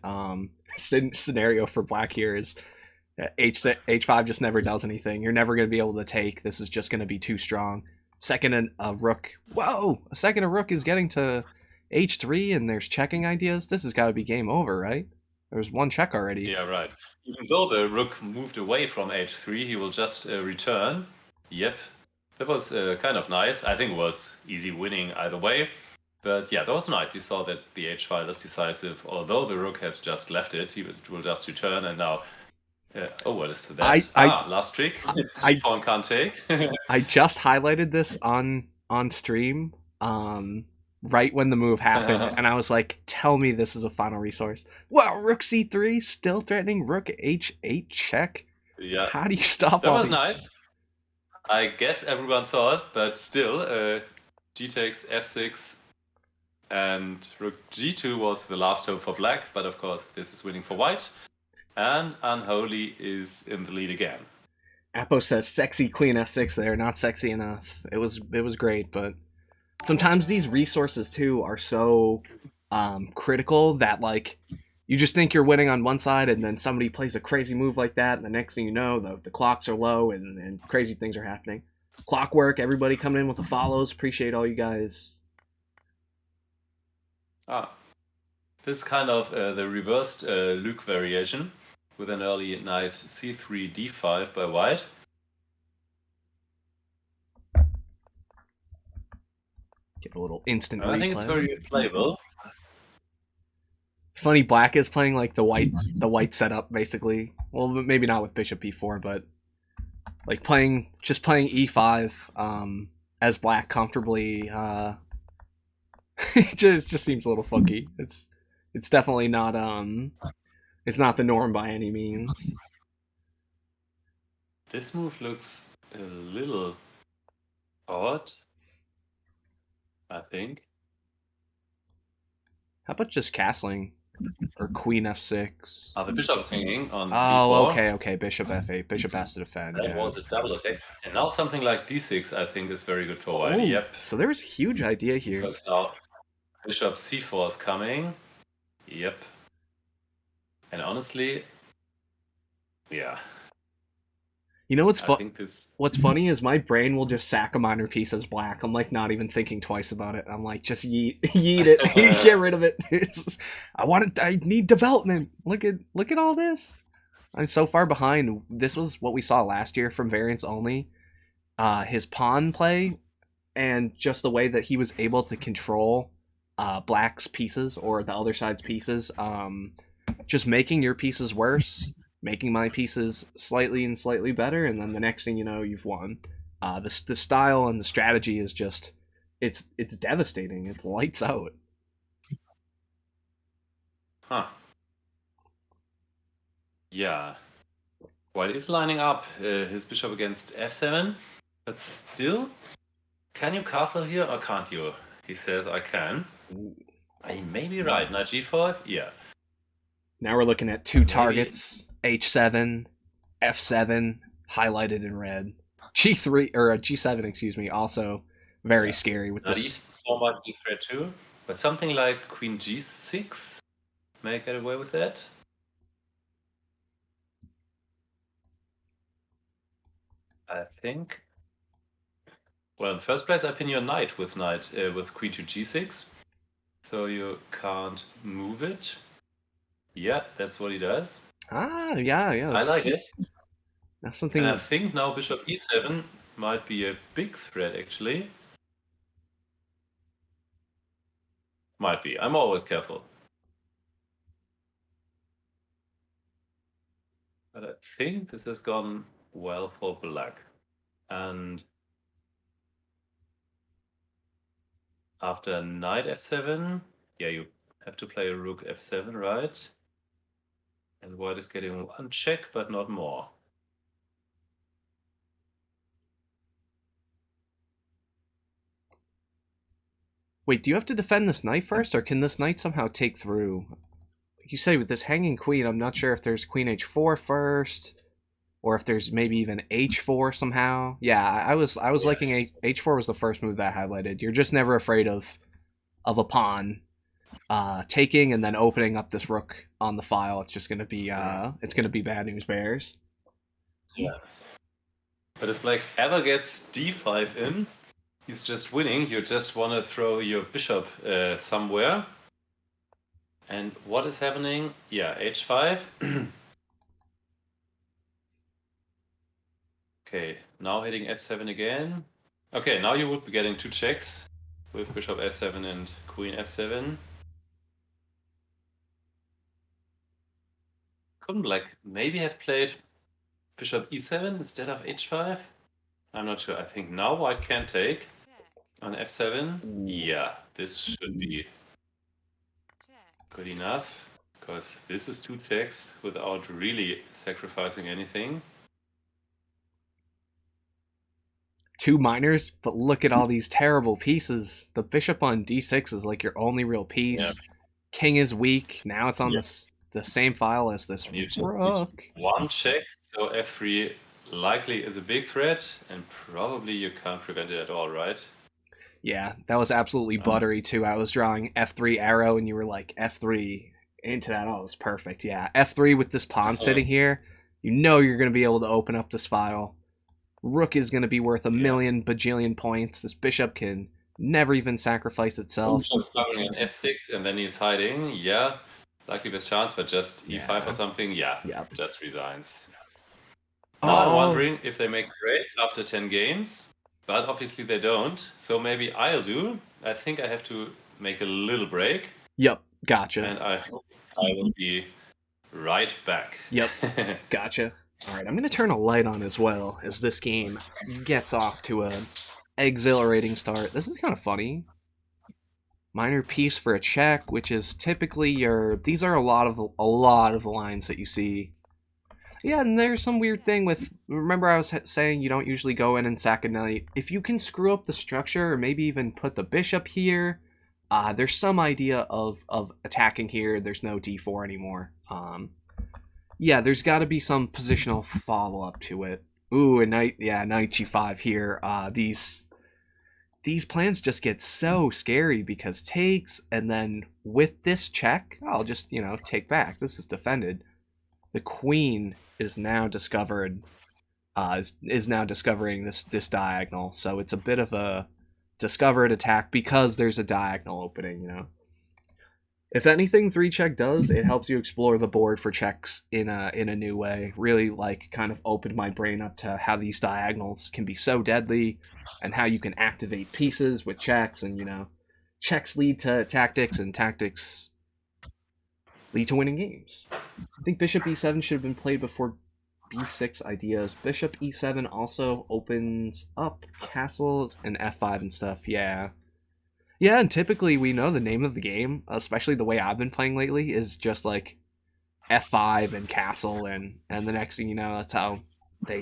scenario for black here. Is h5 just never does anything. You're never going to be able to take. This is just going to be too strong. Second, a rook. Whoa! A second, a rook is getting to h3, and there's checking ideas. This has got to be game over, right? There's one check already. Yeah, right. Even though the rook moved away from h3, he will just return. Yep, that was kind of nice. I think it was easy winning either way. But yeah, that was nice. You saw that the h file is decisive. Although the rook has just left it, he will just return. And now, oh, what is that? Last trick. Pawn can't take. I just highlighted this on stream, right when the move happened, and I was like, "Tell me this is a final resource." Wow, rook c3 still threatening rook h8 check. Yeah, how do you stop that all was these? Nice. I guess everyone saw it, but still, g takes f6 and rook g2 was the last hope for black, but of course this is winning for white. And Unholy is in the lead again. Apo says sexy queen f6 there, not sexy enough. It was great, but sometimes these resources too are so critical that like you just think you're winning on one side, and then somebody plays a crazy move like that, and the next thing you know, the clocks are low, and crazy things are happening. Clockwork, everybody coming in with the follows. Appreciate all you guys. This is kind of the reversed Luke variation with an early knight c3 d5 by white. Get a little instant I replay. think it's very playable. It's funny, black is playing like the white setup basically. Well, maybe not with bishop e4, but like just playing e5 as black comfortably. It just seems a little funky. It's definitely not it's not the norm by any means. This move looks a little odd, I think. How about just castling or queen f6? The bishop is hanging on oh, d4. okay, bishop f8. Bishop has to defend. That was a double attack. And now something like d6 I think is very good for white. Yep. So there's a huge idea here. Because now bishop c4 is coming. Yep. And honestly, Yeah. You know what's I think this. what's funny is my brain will just sack a minor piece as black. I'm like not even thinking twice about it. I'm like just yeet it, get rid of it. I need development. Look at all this. I'm so far behind. This was what we saw last year from Variants Only. His pawn play and just the way that he was able to control black's pieces or the other side's pieces, just making your pieces worse, making my pieces slightly better, and then the next thing you know, you've won. The style and the strategy is just it's devastating. It's lights out. Huh. Yeah. White is lining up his bishop against f7, but still, can you castle here or can't you? He says I can. I may be right. Knight g5, yeah. Now we're looking at two targets: h7, f7, highlighted in red. G3 or G7, excuse me, also very scary with this. Might be threat too, but something like Queen G6 may get away with that. I think. Well, in first place, I pin your knight with Queen to G6, so you can't move it. Yeah, that's what he does. Yeah. I like it. That's something. And I think now Bishop E7 might be a big threat, actually. Might be. I'm always careful. But I think this has gone well for black. And after knight f7, yeah, you have to play a rook f7, right? And white is getting one check, but not more. Wait, do you have to defend this knight first, or can this knight somehow take through? You say with this hanging queen, I'm not sure if there's queen h4 first, or if there's maybe even h4 somehow. Yeah, I was liking h4 was the first move that I highlighted. You're just never afraid of a pawn taking and then opening up this rook on the file. It's just gonna be bad news bears. Yeah. But if black ever gets d5 in, he's just winning. You just want to throw your bishop somewhere. And what is happening? Yeah, h5. Okay, now hitting f7 again. Okay, now you would be getting two checks with bishop f7 and queen f7. Couldn't black maybe have played bishop e7 instead of h5? I'm not sure. I think now white can take on f7. Yeah, this should be good enough, because this is two checks without really sacrificing anything. Two minors, but look at all these terrible pieces. The bishop on d6 is like your only real piece. Yeah. King is weak. Now it's on the same file as this rook. One check, so f3 likely is a big threat, and probably you can't prevent it at all, right? Yeah, that was absolutely buttery too. I was drawing f3 arrow, and you were like f3 into that. Oh, it was perfect. Yeah, f3 with this pawn sitting here. You know you're going to be able to open up this file. Rook is going to be worth a million bajillion points. This bishop can never even sacrifice itself. Starting on f6, and then he's hiding. Yeah, likely best chance, but just e5 or something. Yeah, just resigns. Now I'm wondering if they make break after 10 games. But obviously they don't, so maybe I'll do. I think I have to make a little break. Yep, gotcha. And I hope I will be right back. Yep, gotcha. All right, I'm going to turn a light on as well as this game gets off to an exhilarating start. This is kind of funny. Minor piece for a check, which is typically these are a lot of the lines that you see. Yeah, and there's some weird thing with, remember I was saying you don't usually go in and sack a knight. If you can screw up the structure or maybe even put the bishop here, there's some idea of attacking here. There's no d4 anymore. Yeah, there's got to be some positional follow-up to it. Ooh, knight g5 here. These plans just get so scary because takes, and then with this check, I'll just, take back. This is defended. The queen is now discovered is now discovering this diagonal. So it's a bit of a discovered attack because there's a diagonal opening, you know. If anything 3-check does, it helps you explore the board for checks in a new way. Really, like, kind of opened my brain up to how these diagonals can be so deadly, and how you can activate pieces with checks, and, you know, checks lead to tactics, and tactics lead to winning games. I think bishop e7 should have been played before b6 ideas. Bishop e7 also opens up castles and f5 and stuff, yeah. Yeah, and typically we know the name of the game, especially the way I've been playing lately, is just like F5 and castle, and the next thing you know, that's how they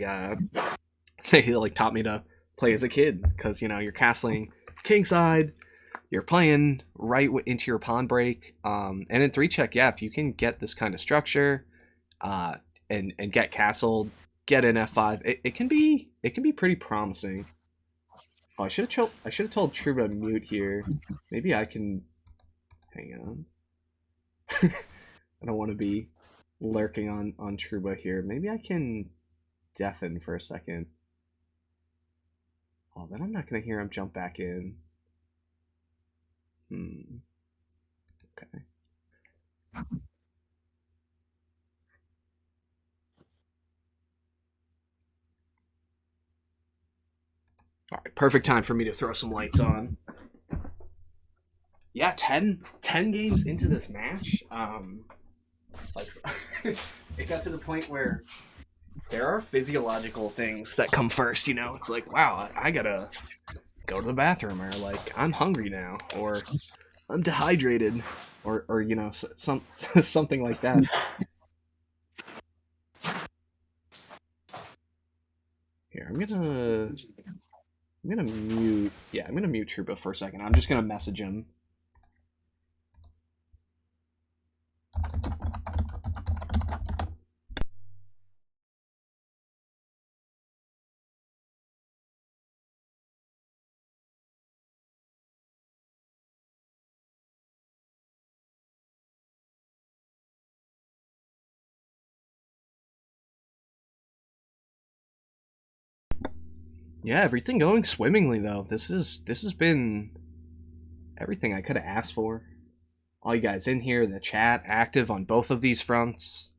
they like taught me to play as a kid, because, you know, you're castling kingside, you're playing right into your pawn break, and in 3-check, yeah, if you can get this kind of structure, and get castled, get in F5, it can be pretty promising. Oh, I should have told Truba to mute here. Maybe I can hang on. I don't want to be lurking on Truba here. Maybe I can deafen for a second. Oh, then I'm not gonna hear him jump back in. Okay. All right, perfect time for me to throw some lights on. Yeah, 10 games into this match, like, it got to the point where there are physiological things that come first, you know? It's like, wow, I gotta go to the bathroom, or, like, I'm hungry now, or I'm dehydrated, or you know, something like that. Here, I'm gonna mute. Yeah, I'm gonna mute Truba for a second. I'm just gonna message him. Yeah, everything going swimmingly though. This has been everything I could have asked for. All you guys in here, the chat, active on both of these fronts.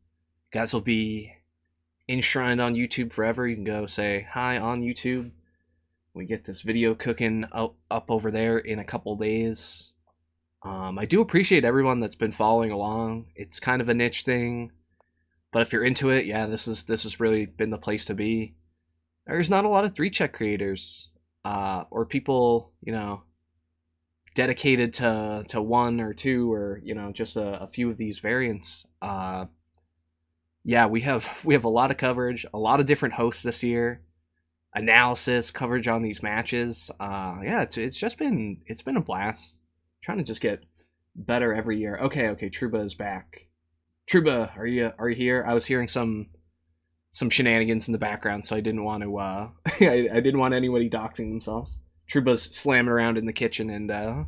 You guys will be enshrined on YouTube forever. You can go say hi on YouTube. We get this video cooking up over there in a couple days. I do appreciate everyone that's been following along. It's kind of a niche thing, but if you're into it, yeah, this has really been the place to be. There's not a lot of 3-check creators, or people, you know, dedicated to one or two, or, you know, just a few of these variants. Yeah, we have a lot of coverage, a lot of different hosts this year, analysis, coverage on these matches. Yeah, it's just been a blast. Trying to just get better every year. Okay, Truba is back. Truba, are you here? I was hearing some shenanigans in the background, so I didn't want to I didn't want anybody doxing themselves. Truba's slamming around in the kitchen and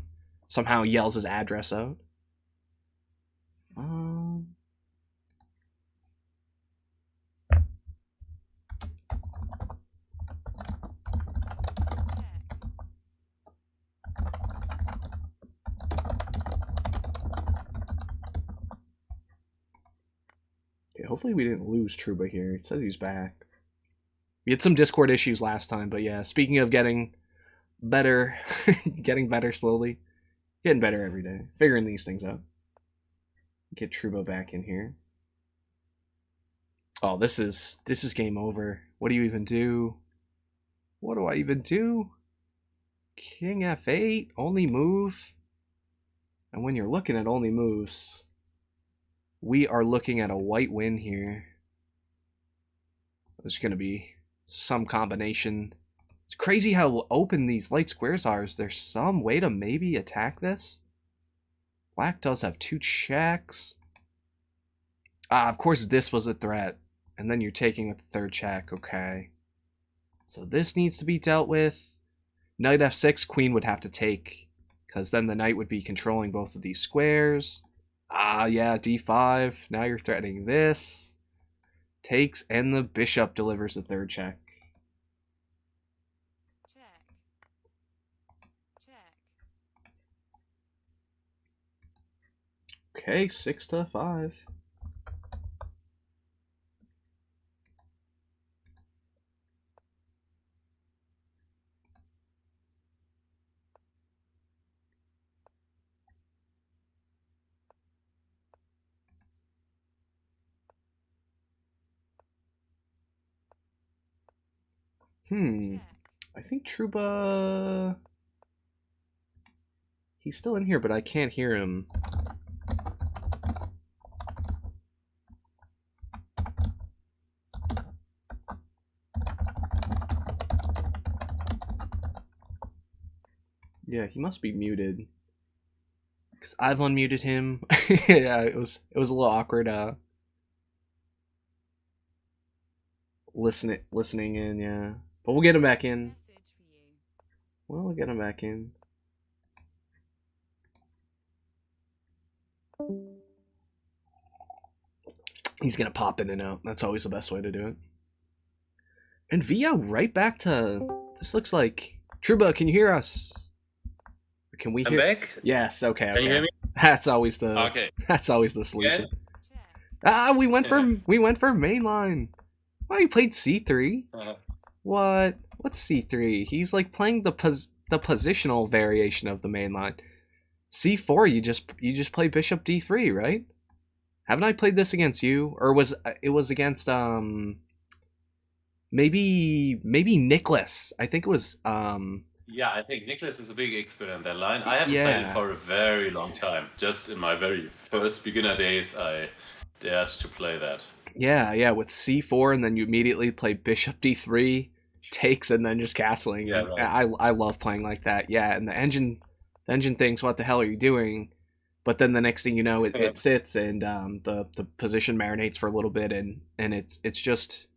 somehow yells his address out. Okay, hopefully we didn't lose Truba here. It says he's back. We had some Discord issues last time, but yeah, speaking of getting better, getting better slowly, getting better every day, figuring these things out. Get Truba back in here. Oh, this is game over. What do you even do? What do I even do? King f8, only move. And when you're looking at only moves, we are looking at a white win here. There's going to be some combination. It's crazy how open these light squares are. Is there some way to maybe attack this? Black does have 2 checks. Of course this was a threat. And then you're taking with the 3rd check. Okay. So this needs to be dealt with. Knight f6, queen would have to take, because then the knight would be controlling both of these squares. Yeah, d5. Now you're threatening this. takes, and the bishop delivers the third check. Check. Check. Okay, 6-5. I think Truba... He's still in here, but I can't hear him. Yeah, he must be muted. Because I've unmuted him. Yeah, it was a little awkward listening in, yeah. But we'll get him back in. Message for you. Well, we'll get him back in. He's gonna pop in and out. That's always the best way to do it. And Via right back to... This looks like... Truba, can you hear us? Can we hear? I'm back. Yes, okay. Can you hear me? That's always the solution. Check. We went for mainline. Oh, he played C3. What? What's C3? He's like playing the positional variation of the mainline. C4, you just play bishop D3, right? Haven't I played this against you, or was it against maybe Nicholas? I think it was Yeah, I think Nicholas is a big expert on that line. I haven't played it for a very long time. Just in my very first beginner days, I dared to play that. Yeah, with C4, and then you immediately play bishop D3, takes, and then just castling. Yeah, right. I love playing like that. Yeah, and the engine thinks, what the hell are you doing? But then the next thing you know, it sits, and the position marinates for a little bit, and it's just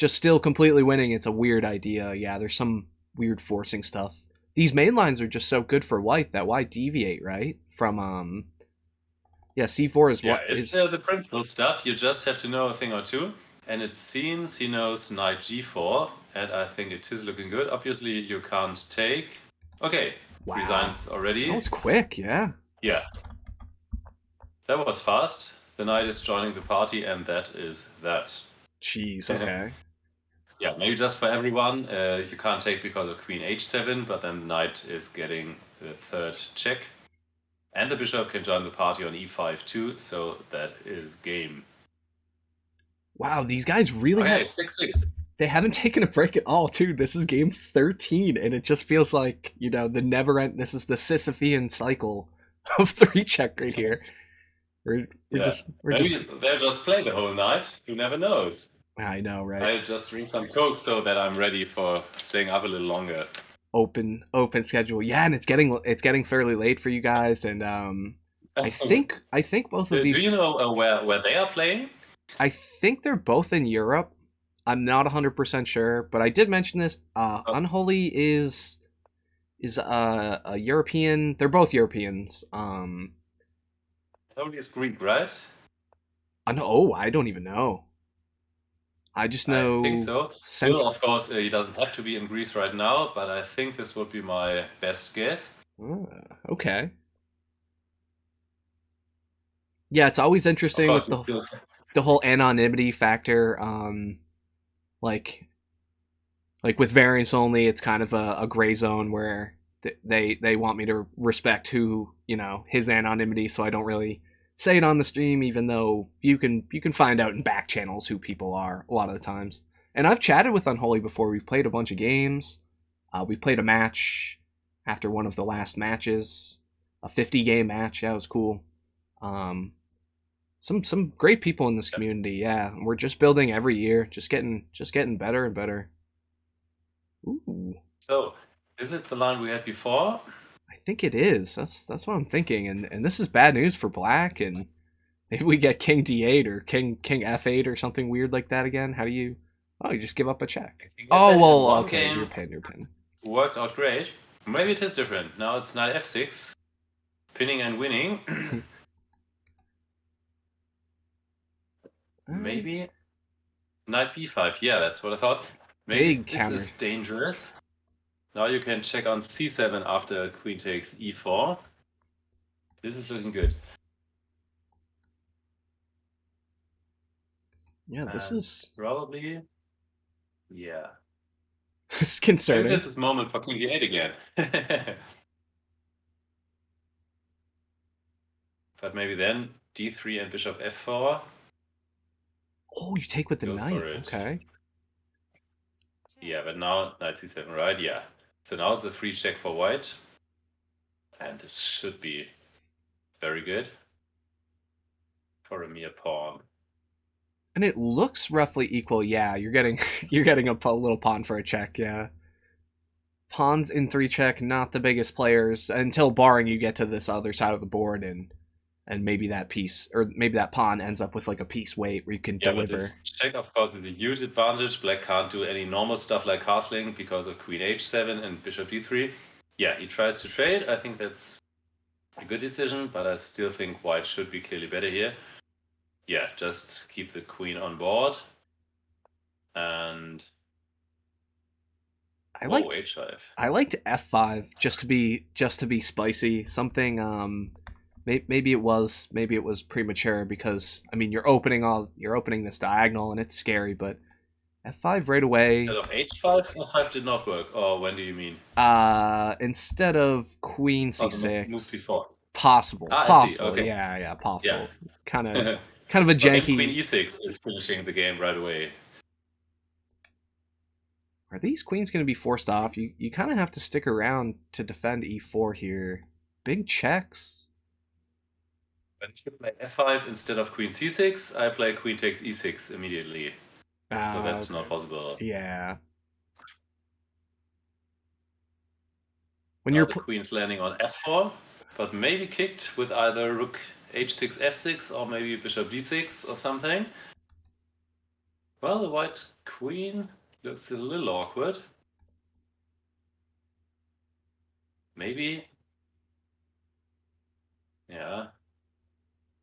still completely winning. It's a weird idea. Yeah, there's some weird forcing stuff. These main lines are just so good for white that why deviate, right? From yeah, C4 is what it's the principal stuff. You just have to know a thing or two. And it seems he knows knight G4, and I think it is looking good. Obviously, you can't take. Okay, wow. Resigns already. That was quick, yeah. Yeah. That was fast. The knight is joining the party, and that is that. Jeez, okay. Yeah, maybe just for everyone, you can't take because of queen h7, but then the knight is getting the third check. And the bishop can join the party on e5 too, so that is game. Wow, these guys really have... 6-6. They haven't taken a break at all, too. This is game 13, and it just feels like, the never end... This is the Sisyphean cycle of 3 check right here. We're just they'll just play the whole night. Who never knows? I know, right? I'll just drink some Coke so that I'm ready for staying up a little longer. Open schedule. Yeah, and it's getting fairly late for you guys, and I think both of these... Do you know where they are playing? I think they're both in Europe. I'm not 100% sure, but I did mention this. Unholy is a European. They're both Europeans. Unholy is Greek, right? I don't even know. I just know. I think so. Still, of course, he doesn't have to be in Greece right now, but I think this would be my best guess. Okay. Yeah, it's always interesting with the whole anonymity factor. Like with variants only, it's kind of a gray zone where they want me to respect who, his anonymity, so I don't really say it on the stream, even though you can find out in back channels who people are a lot of the times. And I've chatted with Unholy before. We've played a bunch of games. We played a match after one of the last matches, a 50-game match. Yeah, it was cool. Some great people in this community. Yeah, we're just building every year, just getting better and better. Ooh. So, is it the line we had before? I think it is. That's what I'm thinking, and this is bad news for black, and maybe we get king d8 or king f8 or something weird like that again. How do you... Oh, you just give up a check. Oh, well, okay, your pin. Worked out great. Maybe it is different. Now it's knight f6, pinning and winning. Maybe. Knight b5, yeah, that's what I thought. Maybe Big this counter. is dangerous. Now you can check on c7 after queen takes e4. This is looking good. Yeah, this And is probably, yeah. it's Maybe concerning. this is moment for king d8 again. But maybe then d3 and bishop f4. Oh, you take with the Goes knight. for it. Okay. Yeah, but now knight c7, right? Yeah. So now it's a free check for white. And this should be very good for a mere pawn. And it looks roughly equal. Yeah, you're getting you're getting a little pawn for a check. Yeah. Pawns in 3 check, not the biggest players until barring you get to this other side of the board and maybe that piece or maybe that pawn ends up with like a piece weight where you can deliver. But this check, of course, is a huge advantage. Black can't do any normal stuff like castling because of queen h7 and bishop d3. Yeah, he tries to trade. I think that's a good decision, but I still think white should be clearly better here. Yeah, just keep the queen on board. And I liked h5. I liked f5 just to be spicy. Something maybe it was premature because I mean you're opening this diagonal and it's scary, but f5 right away. Instead of h5, f5 did not work. Or when do you mean? Instead of queen Oh, c6. the move before. Possible. I see. Okay. Yeah, possible. Yeah. Kind of a janky. Queen e6 is finishing the game right away. Are these queens going to be forced off? You kind of have to stick around to defend e4 here. Big checks. When you play f5 instead of queen c6, I play queen takes e6 immediately. So that's not possible. Yeah. When the queen's landing on f4, but maybe kicked with either rook h6 f6 or maybe bishop d6 or something. Well, the white queen looks a little awkward. Maybe. Yeah.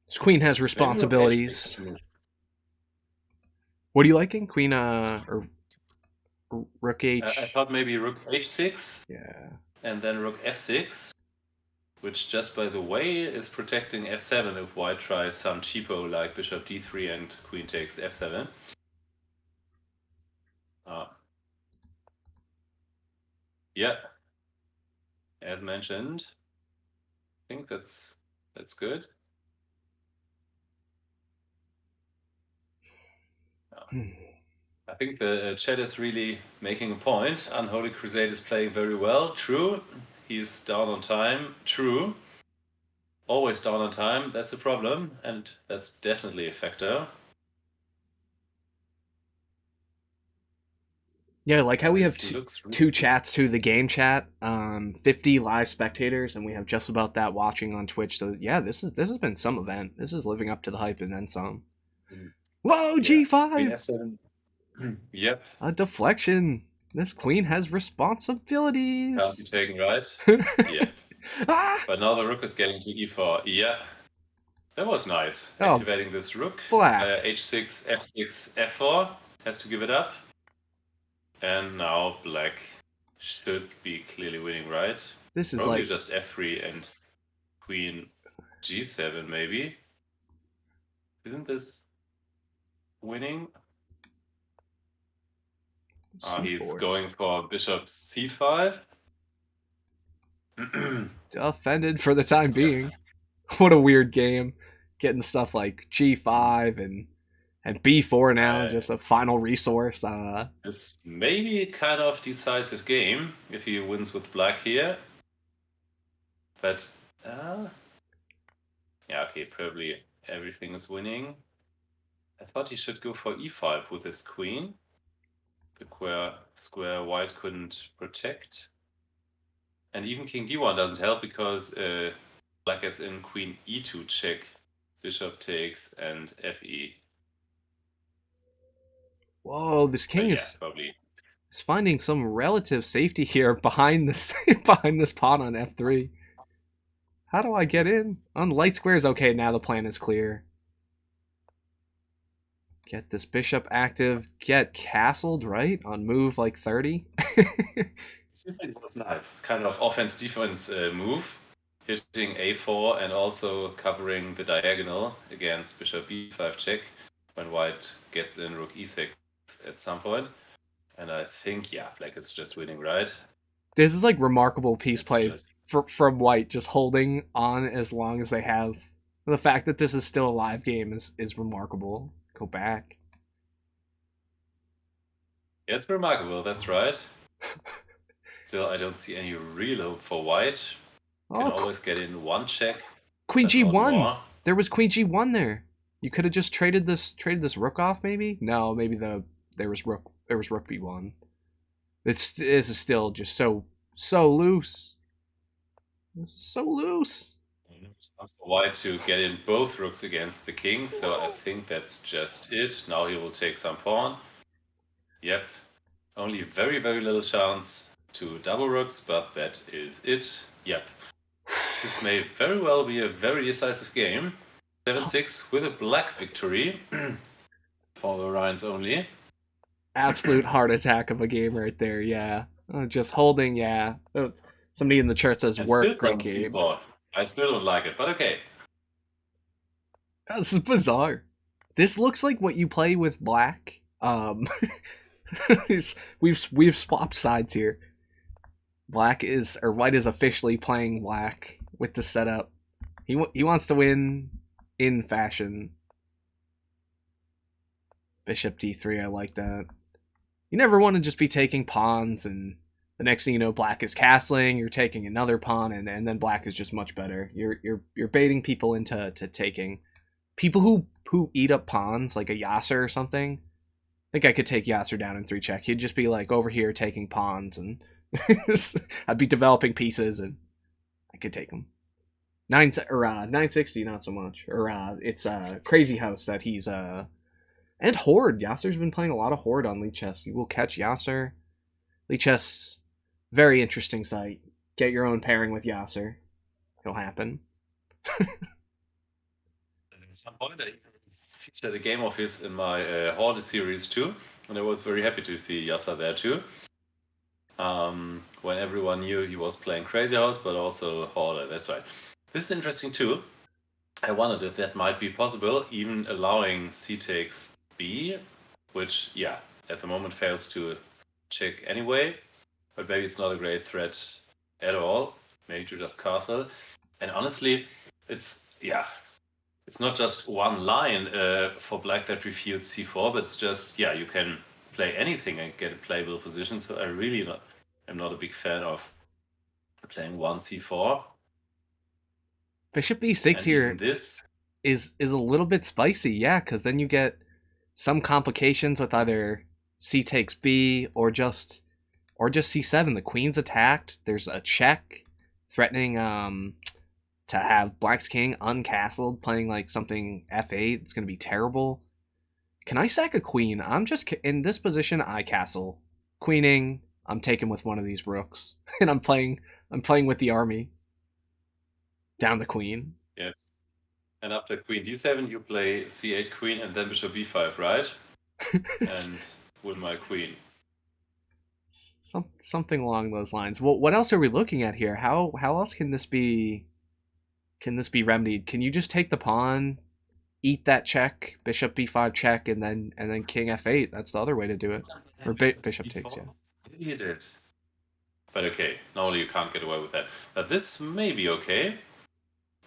This queen has responsibilities. What are you liking? Queen or rook h? I thought maybe rook h6. Yeah. And then rook f6, which just by the way is protecting f7 if white tries some cheapo like bishop d3 and queen takes f7. Yeah, as mentioned, I think that's good. I think the chat is really making a point. Unholy Crusade is playing very well. True. He's down on time. True. Always down on time. That's a problem, and that's definitely a factor. Yeah, like how we have two chats to the game chat, 50 live spectators, and we have just about that watching on Twitch. So yeah, this has been some event. This is living up to the hype and then some. Whoa, G5! Yep. A deflection. This queen has responsibilities. Can't be taken, right? Yeah. But now the rook is getting to e4. Yeah. That was nice. Activating this rook. Black. h6, f6, f4. Has to give it up. And now black should be clearly winning, right? This is probably like just f3 and queen g7 maybe. Isn't this winning? He's going for bishop c5. Defended for the time being. What a weird game. Getting stuff like g5 and b4 now, just a final resource. This may be kind of decisive game if he wins with black here. But, yeah, okay, probably everything is winning. I thought he should go for e5 with his queen. The square white couldn't protect. And even king d1 doesn't help because black gets in queen e2 check, bishop takes, and fe. Whoa, this king is finding some relative safety here behind this pawn on f3. How do I get in? On light squares, okay, now the plan is clear. Get this bishop active. Get castled, right? On move like 30. Seems like it was nice. Kind of offense-defense move, hitting a4 and also covering the diagonal against bishop b5 check when white gets in rook e6 at some point. And I think, yeah, black is just winning, right? This is like remarkable piece It's play just- from white, just holding on as long as they have. The fact that this is still a live game is remarkable. Go back. Yeah, it's remarkable, that's right. Still, I don't see any real hope for white. Can Oh, always get in one check. Queen but not G1. more. There was Queen G1 there. You could have just traded this rook off, maybe. No, maybe there was rook B1. This is still just so loose. This is so loose. For white to get in both rooks against the king, so I think that's just it. Now he will take some pawn. Yep, only very, very little chance to double rooks, but that is it. Yep, this may very well be a very decisive game. 7-6 with a black victory for the VariantsOnly. Absolute heart attack of a game right there. Yeah, just holding. Yeah. Somebody in the chat says And work. still Great don't game. C4. I still don't like it, but okay. This is bizarre. This looks like what you play with black. We've swapped sides here. White is officially playing black with the setup. He wants to win in fashion. Bishop d3, I like that. You never want to just be taking pawns and the next thing you know, black is castling, you're taking another pawn, and then black is just much better. You're baiting people into taking. People who eat up pawns, like a Yasser or something. I think I could take Yasser down in 3-check. He'd just be like over here taking pawns, and I'd be developing pieces, and I could take them. 960, not so much. Or it's Crazy House that he's and Horde. Yasser's been playing a lot of Horde on lichess. You will catch Yasser. Lichess, very interesting site. Get your own pairing with Yasser. It'll happen. At some point, I featured a game of his in my Horde series too, and I was very happy to see Yasser there too. When everyone knew he was playing Crazy House, but also Horde. That's right. This is interesting too. I wondered if that might be possible, even allowing c takes b, which, yeah, at the moment fails to check anyway, but maybe it's not a great threat at all. Maybe to just castle. And honestly, it's not just one line for black that refutes c4, but it's just, yeah, you can play anything and get a playable position. So I really am not a big fan of playing one c4. Bishop e6 And here even this is a little bit spicy, yeah, because then you get some complications with either c takes b or just c7. The queen's attacked. There's a check threatening to have black's king uncastled, playing like something f8. It's gonna be terrible. Can I sack a queen? I'm just in this position. I castle, queening. I'm taking with one of these rooks, and I'm playing with the army. Down the queen. Yeah. And after queen d7, you play c8 queen and then bishop b5, right? And win my queen. Something along those lines. Well, what else are we looking at here? How else can this be remedied? Can you just take the pawn, eat that check, bishop b5 check, and then king f8? That's the other way to do it. Or bishop takes, yeah. You did. But okay, normally you can't get away with that. But this may be okay.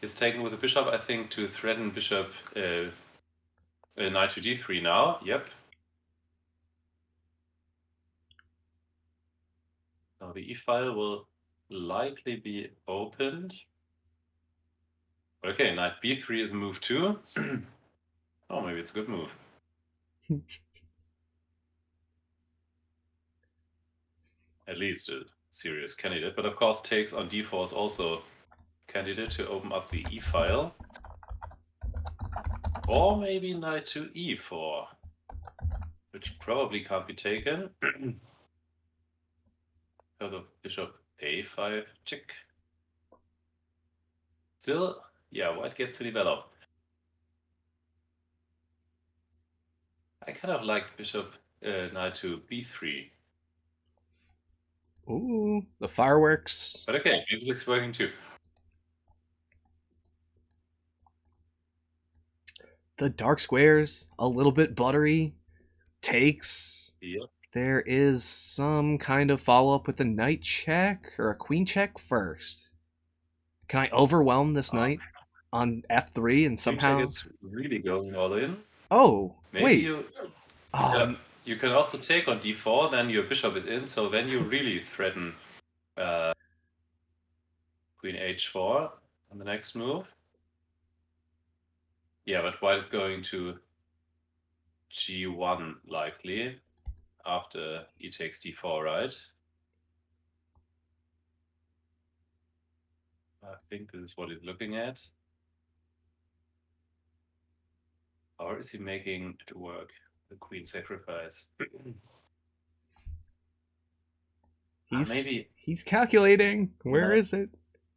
It's taken with the bishop, I think, to threaten bishop knight to d3 now. Yep. Now the e-file will likely be opened. Okay, knight b3 is a move too. Oh, maybe it's a good move. At least a serious candidate. But of course, takes on d4 is also candidate to open up the e-file. Or maybe knight to e4, which probably can't be taken because of bishop a5 check. Still, yeah, white gets to develop. I kind of like bishop knight to b3. Ooh, the fireworks. But okay, maybe it's working too. The dark squares, a little bit buttery. Takes. Yep. There is some kind of follow-up with a knight check or a queen check first. Can I overwhelm this knight on f3 and somehow... Queen check is really going all in. Oh, Maybe wait. you can also take on d4, then your bishop is in, so then you really threaten queen h4 on the next move. Yeah, but white is going to g1 likely after e takes d4, right? I think this is what he's looking at. Or is he making it work? The queen sacrifice. He's calculating. Where is it?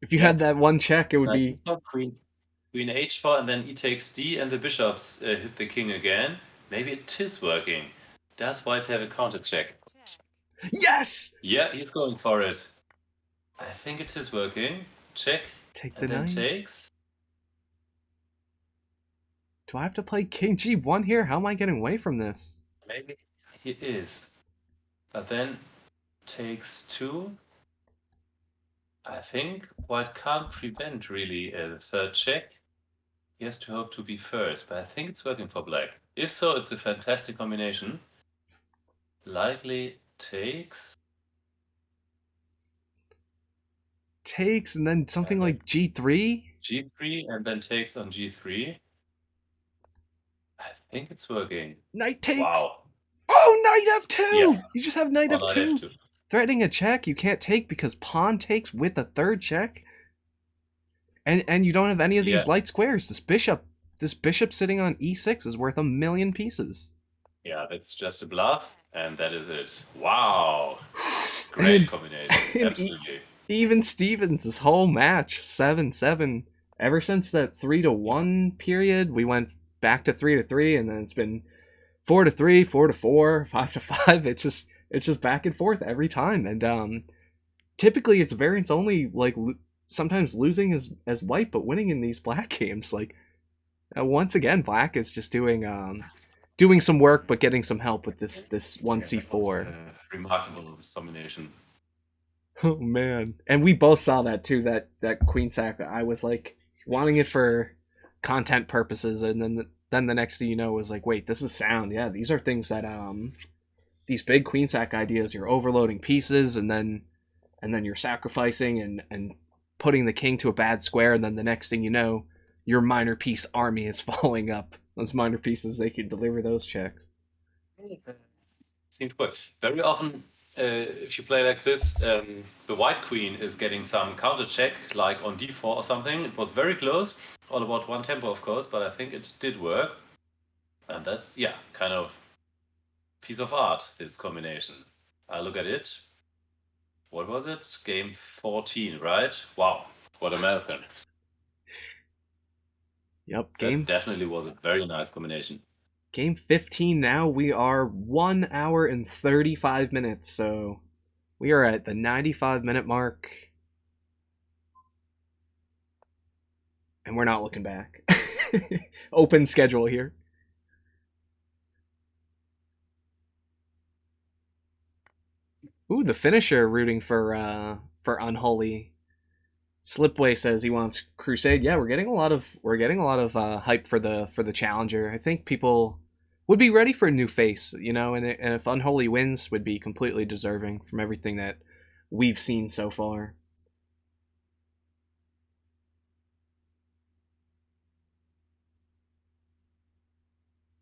If you had that one check, it would be queen h4 and then e takes d and the bishops hit the king again. Maybe it is working. Does white have a counter check? Yes! Yeah, he's going for it. I think it is working. Check. Take the and then knight. Takes. Do I have to play king g1 here? How am I getting away from this? Maybe he is. But then takes 2. I think white can't prevent really a third check. He has to hope to be first, but I think it's working for black. If so, it's a fantastic combination. Likely takes. Takes and then something like g3? G3 and then takes on g3. I think it's working. Knight takes. Wow. Oh, knight f2! Yeah. You just have knight f2. Threatening a check you can't take because pawn takes with a third check. And you don't have any of these light squares. This bishop sitting on e6 is worth 1,000,000 pieces. Yeah, that's just a bluff, and that is it. Wow. Great combination. Absolutely. Even Stevens, this whole match, 7-7. Ever since that 3-1 period, we went back to 3-3, and then it's been 4-3, 4-4, 5-5. It's just back and forth every time. And typically it's variance only, like sometimes losing as white, but winning in these black games. Like once again, black is just doing some work, but getting some help with this 1c4. Remarkable, this combination. Oh man, and we both saw that too. That queen sack. I was like wanting it for content purposes, and then the next thing you know was like, wait, this is sound. Yeah, these are things that these big queen sack ideas. You're overloading pieces, and then you're sacrificing and putting the king to a bad square, and then the next thing you know, your minor piece army is falling up. Those minor pieces, they can deliver those checks. Seems good. Very often, if you play like this, the white queen is getting some counter check, like on d4 or something. It was very close, all about one tempo, of course, but I think it did work. And that's, yeah, kind of piece of art, this combination. I look at it. What was it? Game 14, right? Wow, what a marathon. Yep, that definitely was a very nice combination. Game 15 now. We are 1 hour and 35 minutes, so we are at the 95-minute mark. And we're not looking back. Open schedule here. Ooh, the finisher rooting for Unholy. Slipway says he wants Crusade. Yeah, we're getting a lot of hype for the challenger. I think people would be ready for a new face, you know, and if Unholy wins, would be completely deserving from everything that we've seen so far.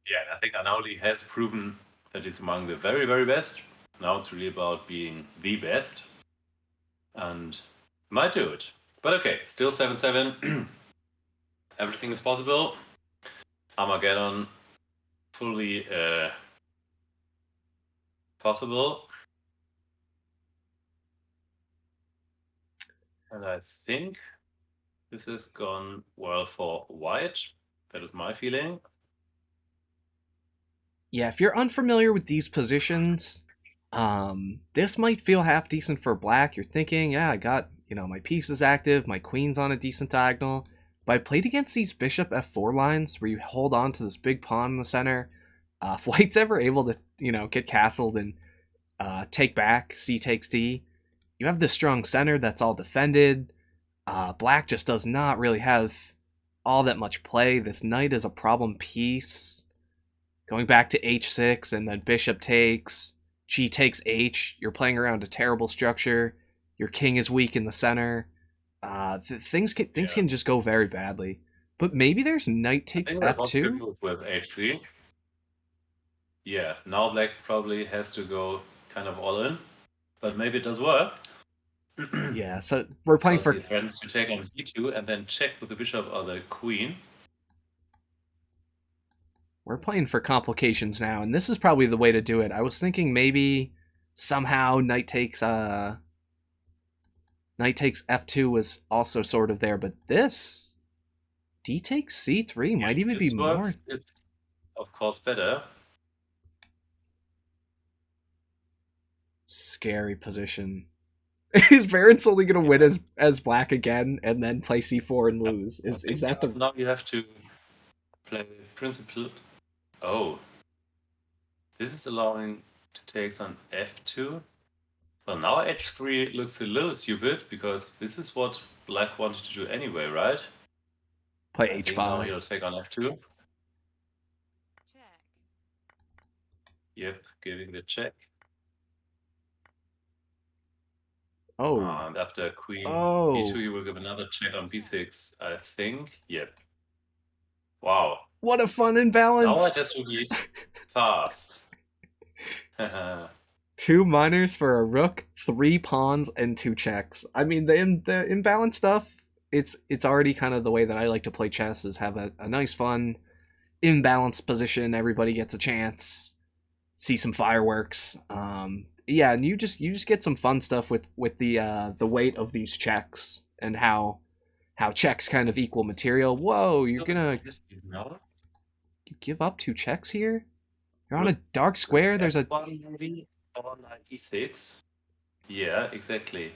Yeah, I think Unholy has proven that he's among the very, very best. Now it's really about being the best, and might do it. But okay, still 7-7. Everything is possible. Armageddon, fully possible. And I think this has gone well for white. That is my feeling. Yeah, if you're unfamiliar with these positions, this might feel half decent for black. You're thinking, yeah, I got, my piece is active, my queen's on a decent diagonal. But I played against these bishop f4 lines where you hold on to this big pawn in the center. If white's ever able to, get castled and take back, c takes d, you have this strong center that's all defended. Black just does not really have all that much play. This knight is a problem piece. Going back to h6 and then bishop takes, g takes h. You're playing around a terrible structure. Your king is weak in the center. Things can just go very badly. But maybe there's knight takes f2. With h3. Yeah, now black probably has to go kind of all in, but maybe it does work. Yeah, so we're playing for. He threatens to take on d2 and then check with the bishop or the queen. We're playing for complications now, and this is probably the way to do it. I was thinking maybe somehow knight takes f2 was also sort of there, but this d takes c3 might even be more. It's of course better. Scary position. Is Variants only going to win as black again and then play c4 and lose? Is that the... Now you have to play principle. Oh. This is allowing to take on f2. Well, now h3 looks a little stupid because this is what black wanted to do anyway, right? Play h5. Now he'll take on f2. Check. Yep, giving the check. Oh. And after queen b2, you will give another check on b6, I think. Yep. Wow. What a fun imbalance. Now this will be fast. 2 minors for a rook, 3 pawns, and 2 checks. I mean, the imbalance stuff, it's already kind of the way that I like to play chess, is have a nice, fun, imbalanced position. Everybody gets a chance. See some fireworks. Yeah, and you just get some fun stuff with the weight of these checks and how checks kind of equal material. Whoa, you're gonna... You give up 2 checks here? You're on a dark square, there's a... Maybe on knight e6. Yeah, exactly.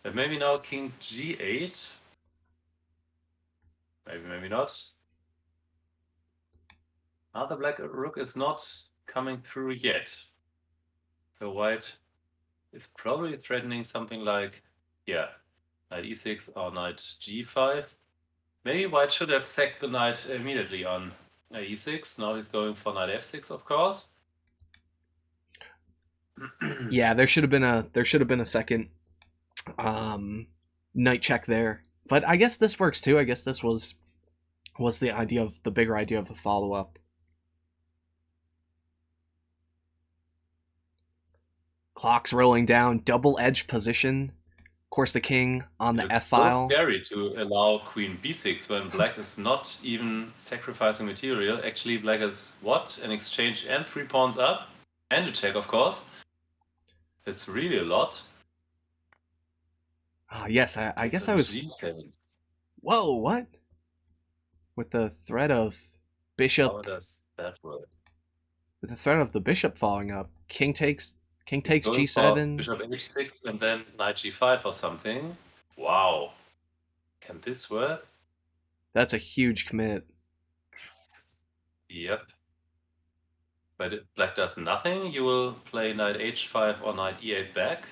But maybe now king g8. Maybe not. Now the black rook is not coming through yet. So white is probably threatening something like, yeah, knight e6 or knight g5. Maybe white should have sacked the knight immediately on knight e6. Now he's going for knight f6, of course. Yeah, there should have been a second knight check there. But I guess this works too. I guess this was the bigger idea of the follow-up. Clock's rolling down, double edge position. Of course, the king on the f file. It's so scary to allow queen b6 when black is not even sacrificing material. Actually, black is what? An exchange and 3 pawns up, and a check, of course. It's really a lot. Yes, I guess I was... G7. Whoa, what? With the threat of bishop... How does that work? With the threat of the bishop falling up. King takes g7. Bishop h6 and then knight g5 or something. Wow. Can this work? That's a huge commit. Yep. But if black does nothing, you will play knight h5 or knight e8 back.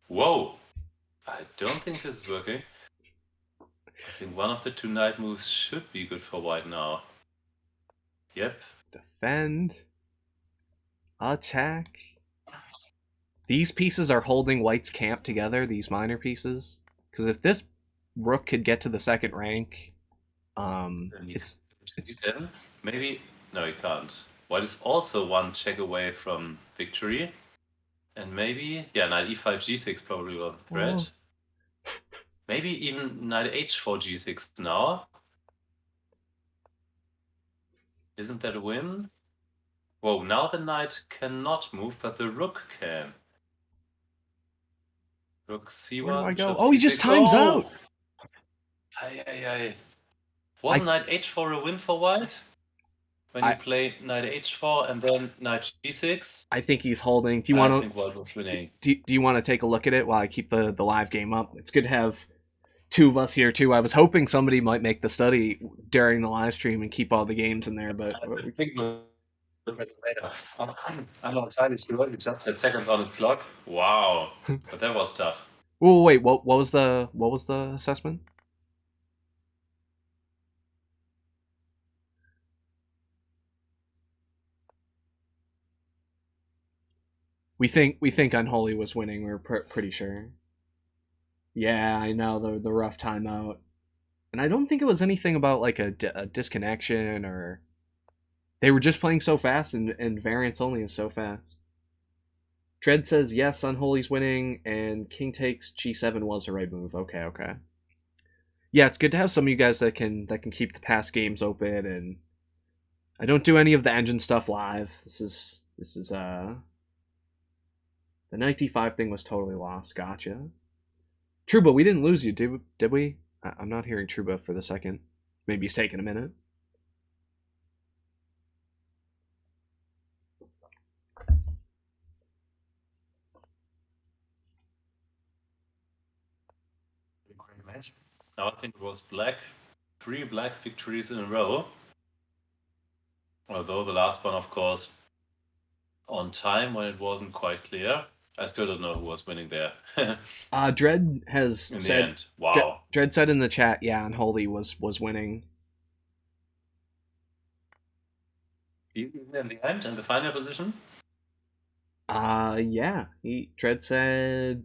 Whoa! I don't think this is working. I think one of the 2 knight moves should be good for white now. Yep. Defend. Attack. These pieces are holding white's camp together, these minor pieces. Because if this rook could get to the second rank, it's d7. Maybe... No, he can't. White is also 1 check away from victory. And maybe... Yeah, knight e5, g6 probably was a threat. Oh. Maybe even knight h4, g6 now. Isn't that a win? Whoa, now the knight cannot move, but the rook can. Rook c1. Where do I go? Oh, he just times out! Aye. Was knight h4 a win for white? when you play knight h4 and then knight g6. I think he's holding. Do you I want think White was winning. do you want to take a look at it while I keep the live game up? It's good to have two of us here too. I was hoping somebody might make the study during the live stream and keep all the games in there, but I think we'll look at it later. I'm not entirely sure. You just had seconds on his clock. Wow, but that was tough. oh wait, what was the assessment? We think Unholy was winning. We're pretty sure. Yeah, I know the rough timeout, and I don't think it was anything about like a disconnection or they were just playing so fast, and variance only is so fast. Dread says yes, Unholy's winning, and King takes G7 was the right move. Okay. Yeah, it's good to have some of you guys that can keep the past games open, and I don't do any of the engine stuff live. This is the knight d5 thing was totally lost. Gotcha. Truba, we didn't lose you, did we? I'm not hearing Truba for the second. Maybe he's taking a minute. Now I think it was black. 3 black victories in a row. Although the last one, of course, on time when it wasn't quite clear. I still don't know who was winning there. Dread has in said, the end. Wow. Dread said in the chat, yeah, Unholy was winning. Even in the end, in the final position? Yeah. Dread said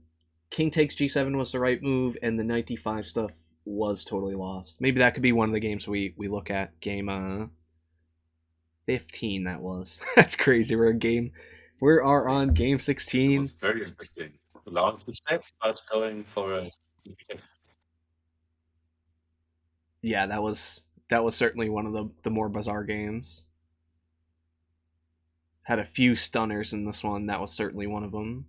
King takes G7 was the right move, and the knight d5 stuff was totally lost. Maybe that could be one of the games we look at. Game 15, that was. That's crazy. We are on game 16. It was very interesting. Allowing the checks, but going for a... Yeah, that was certainly one of the more bizarre games. Had a few stunners in this one. That was certainly one of them.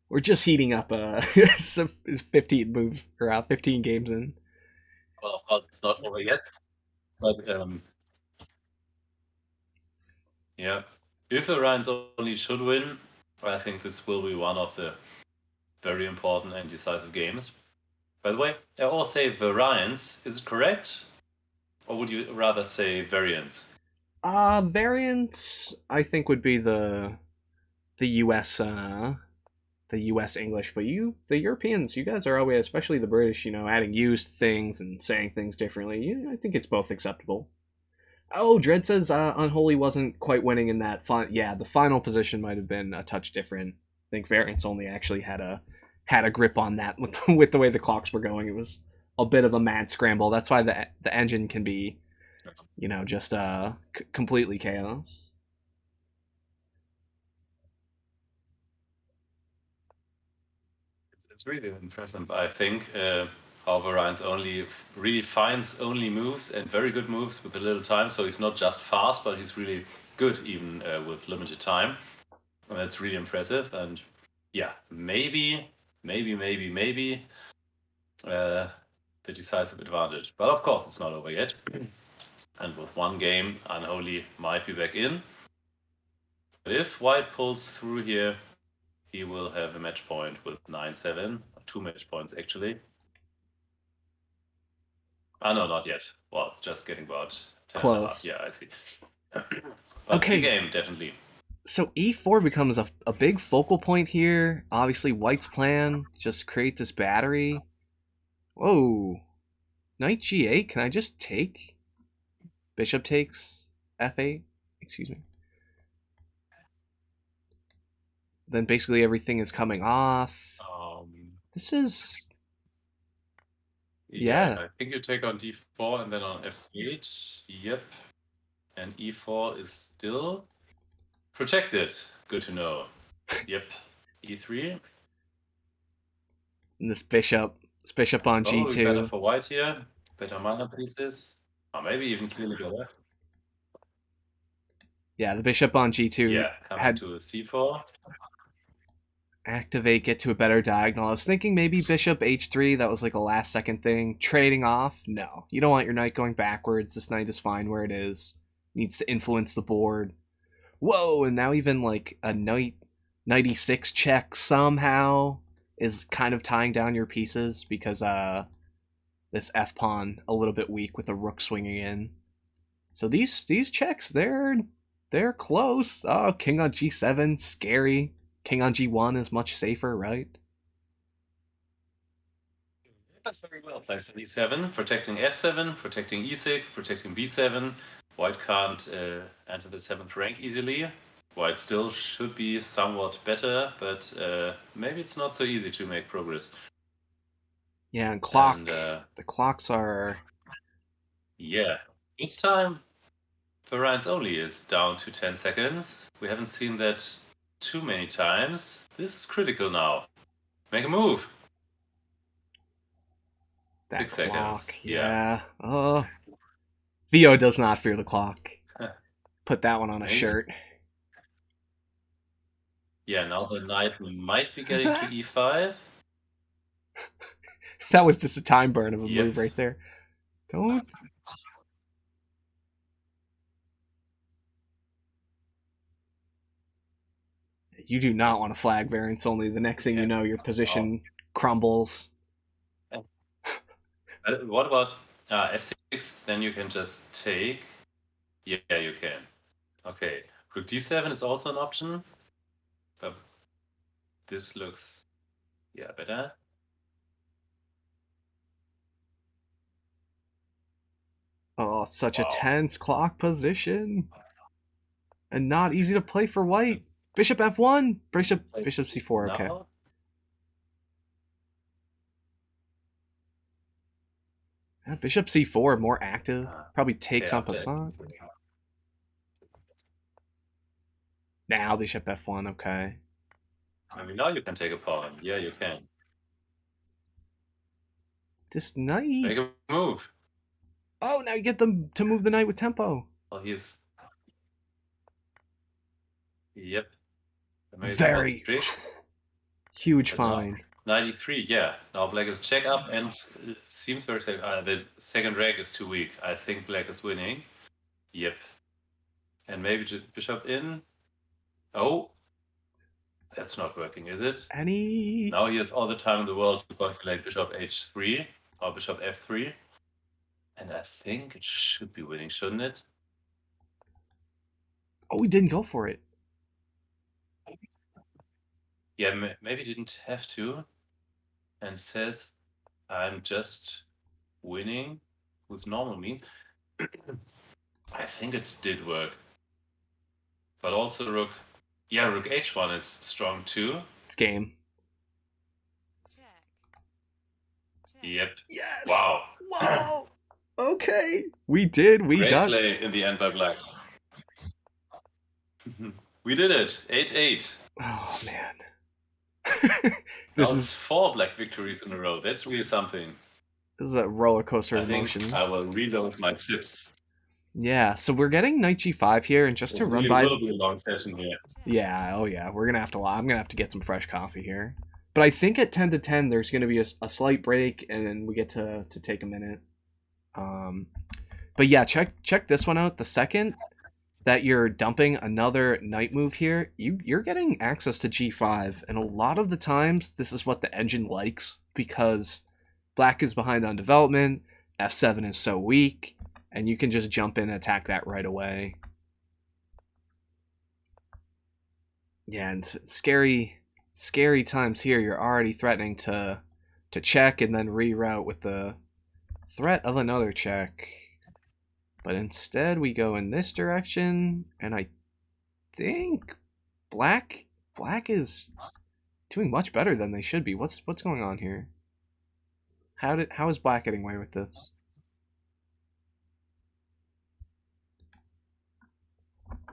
We're just heating up 15 moves, or 15 games in. Well, of course, it's not over yet. But, yeah. If VariantsOnly should win, I think this will be one of the very important and decisive games. By the way, I all say variants. Is it correct? Or would you rather say variants? Variants, I think, would be the US English, but the Europeans, you guys are always, especially the British, adding used things and saying things differently. I think it's both acceptable. Oh, Dread says Unholy wasn't quite winning in that yeah, the final position might have been a touch different. I think VariantsOnly actually had a grip on that with the way the clocks were going. It was a bit of a mad scramble. That's why the engine can be, just completely chaos. It's really impressive, I think, how VariantsOnly really finds only moves and very good moves with a little time. So he's not just fast, but he's really good even with limited time. And that's really impressive. And yeah, maybe the decisive advantage. But of course, it's not over yet. And with one game, Unholy might be back in. But if White pulls through here, he will have a match point with 9-7. 2 match points, actually. No, not yet. Well, it's just getting about 10 close. Yeah, I see. But okay. The game, definitely. So e4 becomes a big focal point here. Obviously, White's plan, just create this battery. Whoa. Knight g8, can I just take? Bishop takes f8, excuse me. Then basically everything is coming off. This is... Yeah. I think you take on d4 and then on f8. Yep. And e4 is still protected. Good to know. Yep. e3. And this bishop on g2. Better for White here. Better mana pieces. Or maybe even clearly better. Yeah, the bishop on g2. Yeah, coming to a c4. Activate, get to a better diagonal. I was thinking maybe bishop h3. That was like a last second thing. Trading off. No, you don't want your knight going backwards. This knight is fine where it is. needs to influence the board. Whoa, and now even like a knight 96 check somehow is kind of tying down your pieces because this F pawn a little bit weak with the rook swinging in. So these checks, they're close. Oh, king on g7, scary. King on g1 is much safer, right? That's very well placed in e7, protecting f7, protecting e6, protecting b7. White can't enter the 7th rank easily. White still should be somewhat better, but maybe it's not so easy to make progress. Yeah, and clock. And, the clocks are... Yeah, this time VariantsOnly is down to 10 seconds. We haven't seen that too many times. This is critical now. Make a move. That 6 clock, seconds. yeah. Theo does not fear the clock. Put that one on a shirt. Yeah, now the knight might be getting to e5. That was just a time burn of a move right there. Don't... You do not want to flag VariantsOnly. The next thing you know, your position crumbles. What about f6? Then you can just take. Yeah, you can. Okay, rook d7 is also an option. But this looks, better. Oh, such a tense clock position. And not easy to play for white. Bishop f1. Bishop c4, okay. Now? Yeah, bishop c4, more active. Probably takes Yeah, en passant. Now bishop f1, okay. I mean, now you can take a pawn. Yeah, you can. This knight... Make a move. Oh, now you get them to move the knight with tempo. Well, he's... Yep. Very huge find. 93, yeah. Now black is check up and it seems very safe. The second rank is too weak. I think black is winning. Yep. And maybe bishop in. Oh. That's not working, is it? Now he has all the time in the world to calculate bishop h3 or bishop f3. And I think it should be winning, shouldn't it? Oh, he didn't go for it. Yeah, maybe didn't have to. And says, I'm just winning with normal means. I think it did work. But also rook h1 is strong too. It's game. Yep. Yes! Wow. Wow! Okay. We did. We Great got... play in the end by black. We did it. 8-8. Oh, man. This is 4 black victories in a row. That's really something. This is a roller coaster of emotions. I will reload my chips. Yeah, so we're getting knight g5 here, and just to run by... It will be a long session here. Yeah, oh yeah, we're gonna have to... I'm gonna have to get some fresh coffee here. But I think at 10 to 10, there's gonna be a slight break, and then we get to take a minute. But yeah, check this one out. The second that you're dumping another knight move here, you're getting access to g5, and a lot of the times this is what the engine likes, because black is behind on development, f7 is so weak, and you can just jump in and attack that right away. Yeah, and scary times here. You're already threatening to check and then reroute with the threat of another check. But instead we go in this direction, and I think black is doing much better than they should be. What's going on here? How is black getting away with this?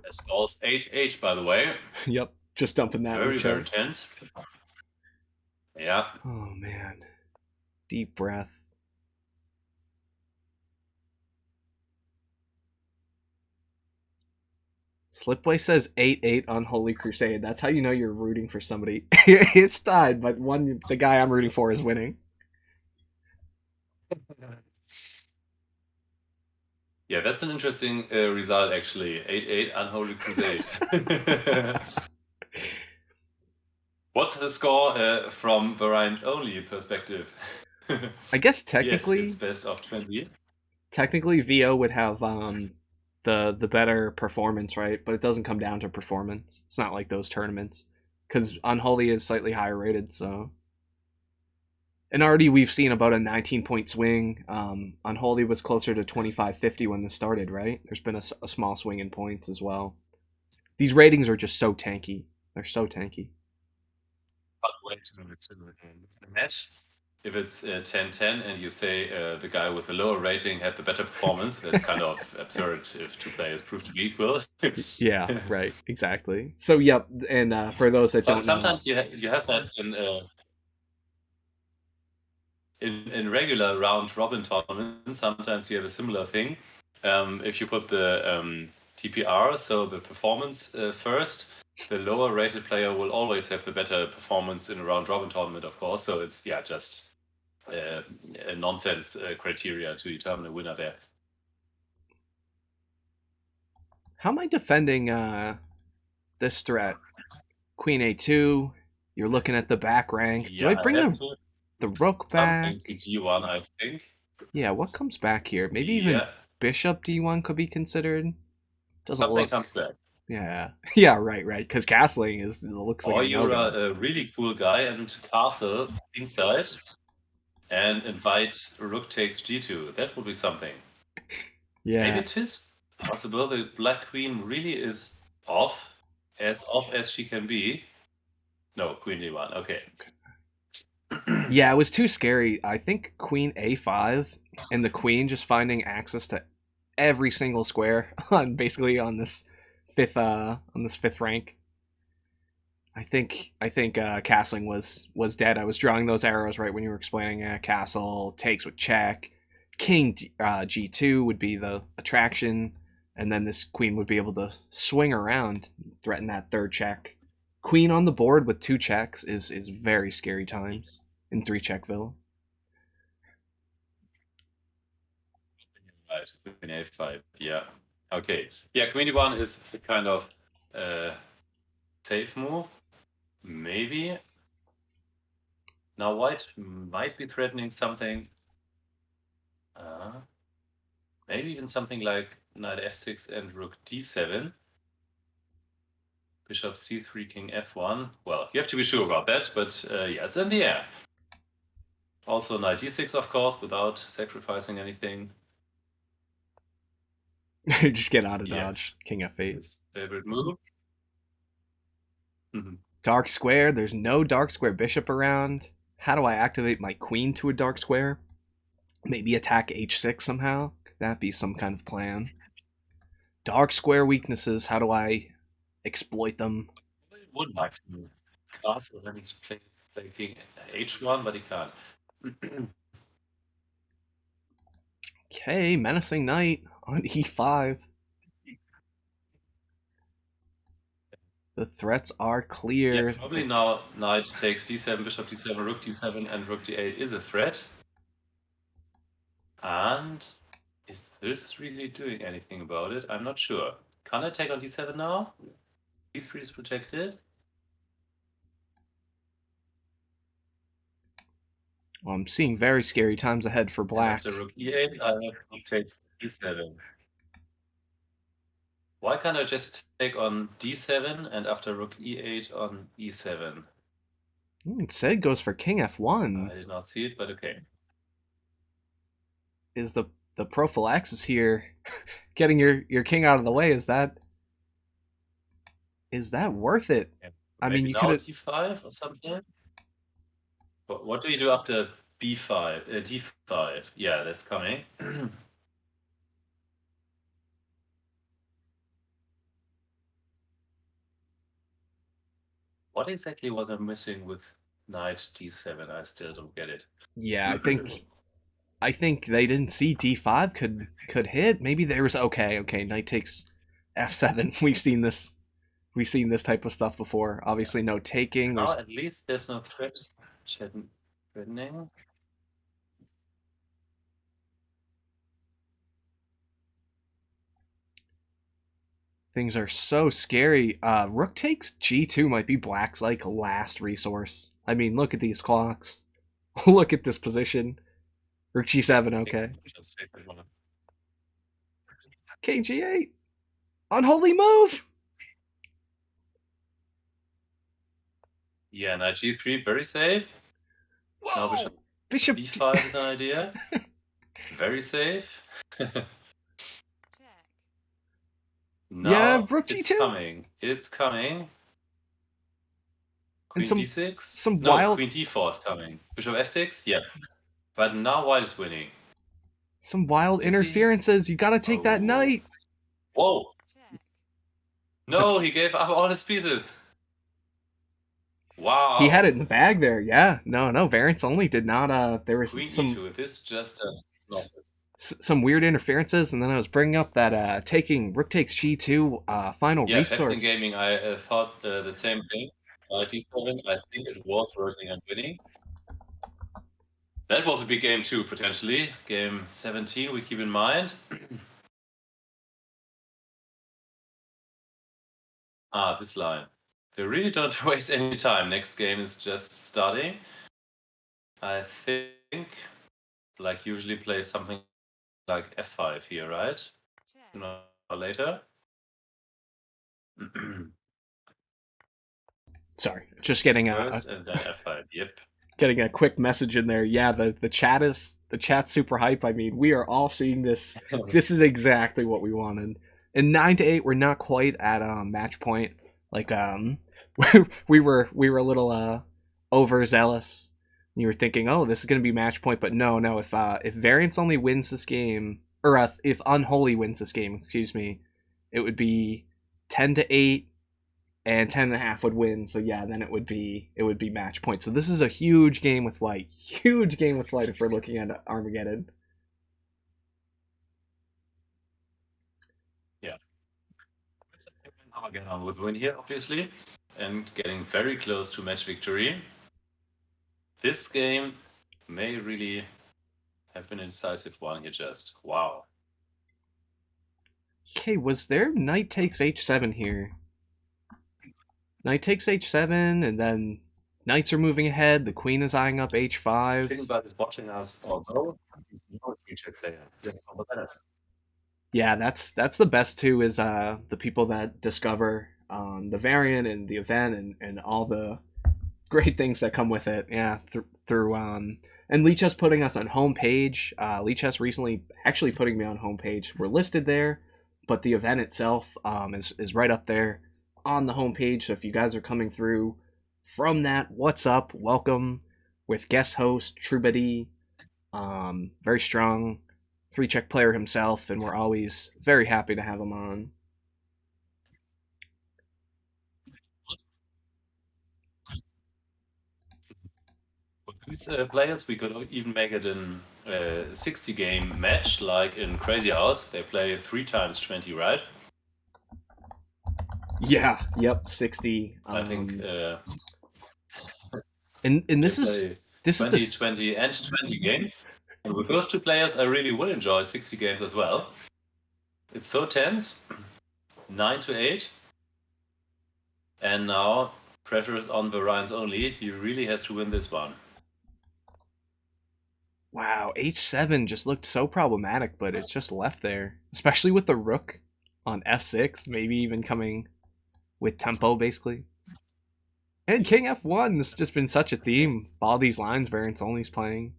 That's all 8-8, by the way. Yep, just dumping that. Very tense. Yeah. Oh man. Deep breath. Slipway says 8-8 UnholyCrusade. That's how you know you're rooting for somebody. It's tied, but the guy I'm rooting for is winning. Yeah, that's an interesting result actually. 8-8 Unholy Crusade. What's the score from VariantsOnly perspective? I guess Yes, it's technically, best of 20. VO would have the better performance, right? But it doesn't come down to performance. It's not like those tournaments because Unholy is slightly higher rated. So, and already we've seen about a 19-point swing. Unholy was closer to 25-50 when this started, right? There's been a small swing in points as well. These ratings are just so tanky. They're so tanky. But wait a minute, the match. If it's 10-10 and you say the guy with the lower rating had the better performance, that's kind of absurd if two players prove to be equal. Yeah, right, exactly. So, yep, and for those that don't know, Sometimes you have that in regular round robin tournaments. Sometimes you have a similar thing. If you put the TPR, so the performance first, the lower rated player will always have the better performance in a round robin tournament, of course. So it's just a nonsense criteria to determine a winner there. how am I defending this threat? Queen A2. You're looking at the back rank. Do I bring the rook back? D1, I think. Yeah, what comes back here? Maybe even bishop D1 could be considered. Doesn't Something look. comes back. Yeah, yeah, right. Because castling looks like or a you're no-go. a really cool guy and castle inside and invite rook takes G2. That would be something. Yeah. Maybe it is possible the black queen really is off as she can be. No, queen D1. Okay. Yeah, it was too scary. I think queen A5 and the queen just finding access to every single square on basically on this fifth rank. I think castling was dead. I was drawing those arrows right when you were explaining castle takes with check. King G2 would be the attraction, and then this queen would be able to swing around, threaten that third check. Queen on the board with 2 checks is very scary times in 3-check villa. Right, queen A5. Yeah. Okay. Yeah, queen D1 is the kind of safe move. Maybe. Now white might be threatening something. Maybe even something like knight f6 and rook d7. Bishop c3, king f1. Well, you have to be sure about that, but yeah, it's in the air. Also knight d6, of course, without sacrificing anything. Just get out of dodge. King f8. His favorite move. Dark square. There's no dark square bishop around. How do I activate my queen to a dark square? Maybe attack h6 somehow? Could that be some kind of plan? Dark square weaknesses. How do I exploit them? I would like to castle and play king h1, but he can't. Okay, menacing knight on e5. The threats are clear. Yeah, probably now knight takes d7, bishop d7, rook d7, and rook d8 is a threat. And is this really doing anything about it? I'm not sure. Can I take on d7 now? d3 is protected. Well, I'm seeing very scary times ahead for black. And after rook e8, I have rook takes d7. Why can't I just take on d7 and after rook e8 on e7? It said it goes for king f1. I did not see it, but okay. Is the prophylaxis here getting your king out of the way? Is that worth it? Yeah. I mean, you now could d5 or something. But what do you do after b5? d5. Yeah, that's coming. What exactly was I missing with knight d7? I still don't get it. Yeah, I think they didn't see d5 could hit. Maybe there was okay, knight takes f7. We've seen this type of stuff before. Obviously no taking. Now at least there's no threat threatening. Things are so scary. Rook takes g2 might be black's like last resource. I mean, look at these clocks. Look at this position. Rook g7, okay. King g8. Unholy move! Yeah, knight g3, very safe. Whoa! Now Bishop b5 is an idea. Very safe. Check. Now Yeah, rook it's g2. coming. It's coming. Queen some- d6? some No, wild- Queen d4 is coming. Bishop f6? Yeah. But now white is winning. Some wild Is he? interferences. You gotta take that Oh. knight. Whoa! Check. No, That's- he gave up all his pieces. Wow. He had it in the bag there. Yeah. No, VariantsOnly did not. There was Queen some e2. This just some weird interferences, and then I was bringing up that taking rook takes g2 final yeah, resource. Pepsi Gaming, I thought the same thing. d7, I think it was working and winning. That was a big game too, potentially. Game 17, we keep in mind. This line. They really don't waste any time. Next game is just starting. I think, like usually play something like f5 here, right? Check. Sooner or later. Sorry, just getting First and then f5. Yep. getting a quick message in there. Yeah, the chat's super hype. I mean, we are all seeing this. This is exactly what we wanted. And 9-8, we're not quite at match point. Like we were a little overzealous. You were thinking, oh, this is gonna be match point, but no. If VariantsOnly wins this game, or if Unholy wins this game, excuse me, it would be 10-8, and 10.5 would win. So yeah, then it would be match point. So this is a huge game with white. Huge game with white if we're looking at Armageddon. Yeah. Armageddon would win here, obviously, and getting very close to match victory. This game may really have been a decisive one here. Just wow. Okay, was there knight takes h7 here? Knight takes h7, and then knights are moving ahead. The queen is eyeing up h5. Finbad is watching us, although he's no future player. Just on the better. Yeah, that's the best too. Is the people that discover the variant and the event and all the great things that come with it. Yeah, through and lichess putting us on homepage. Lichess recently actually putting me on homepage. We're listed there, but the event itself is right up there on the homepage. So if you guys are coming through from that, what's up? Welcome with guest host Trubady, very strong 3-check player himself, and we're always very happy to have him on. For these players, we could even make it in 60-game match, like in Crazy House. They play 3 times 20, right? Yeah. Yep. 60. I think. And this is 20, 20, and 20 games. And with those 2 players, I really would enjoy 60 games as well. It's so tense. 9-8. And now pressure is on VariantsOnly. He really has to win this one. Wow, h7 just looked so problematic, but it's just left there. Especially with the rook on f6, maybe even coming with tempo, basically. And king f1 has just been such a theme. All these lines VariantsOnly's playing.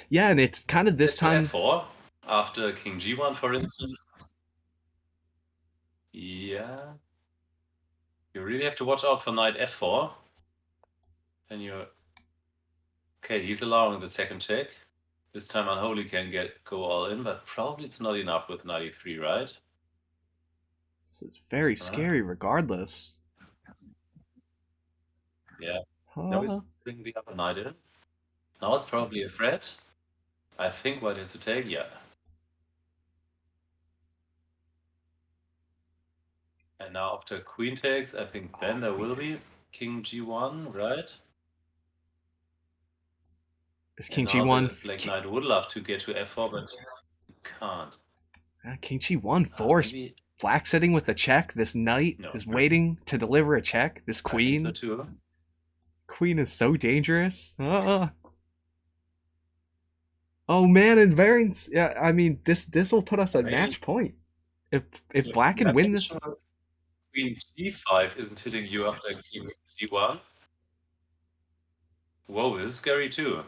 Yeah, and it's kind of this time. f4 after king g1, for instance. Yeah. You really have to watch out for knight f4. And you're... Okay, he's allowing the second check. This time Unholy can go all in, but probably it's not enough with knight e3, right? This is very scary regardless. Yeah. Now he's bringing the other knight in. Now it's probably a threat. I think white has to take, yeah. And now after queen takes, I think then there will be king g1, right? Is king And now g1? the black knight would love to get to f4, but can't. King G1 force. Maybe... Black sitting with the check. This knight No. is waiting to deliver a check. This queen. I think so too. Queen is so dangerous. Oh man, and variants. Yeah, I mean this will put us at match point. If Black can win this. Sure Queen G5 isn't hitting you after King G1. Whoa, this is scary too.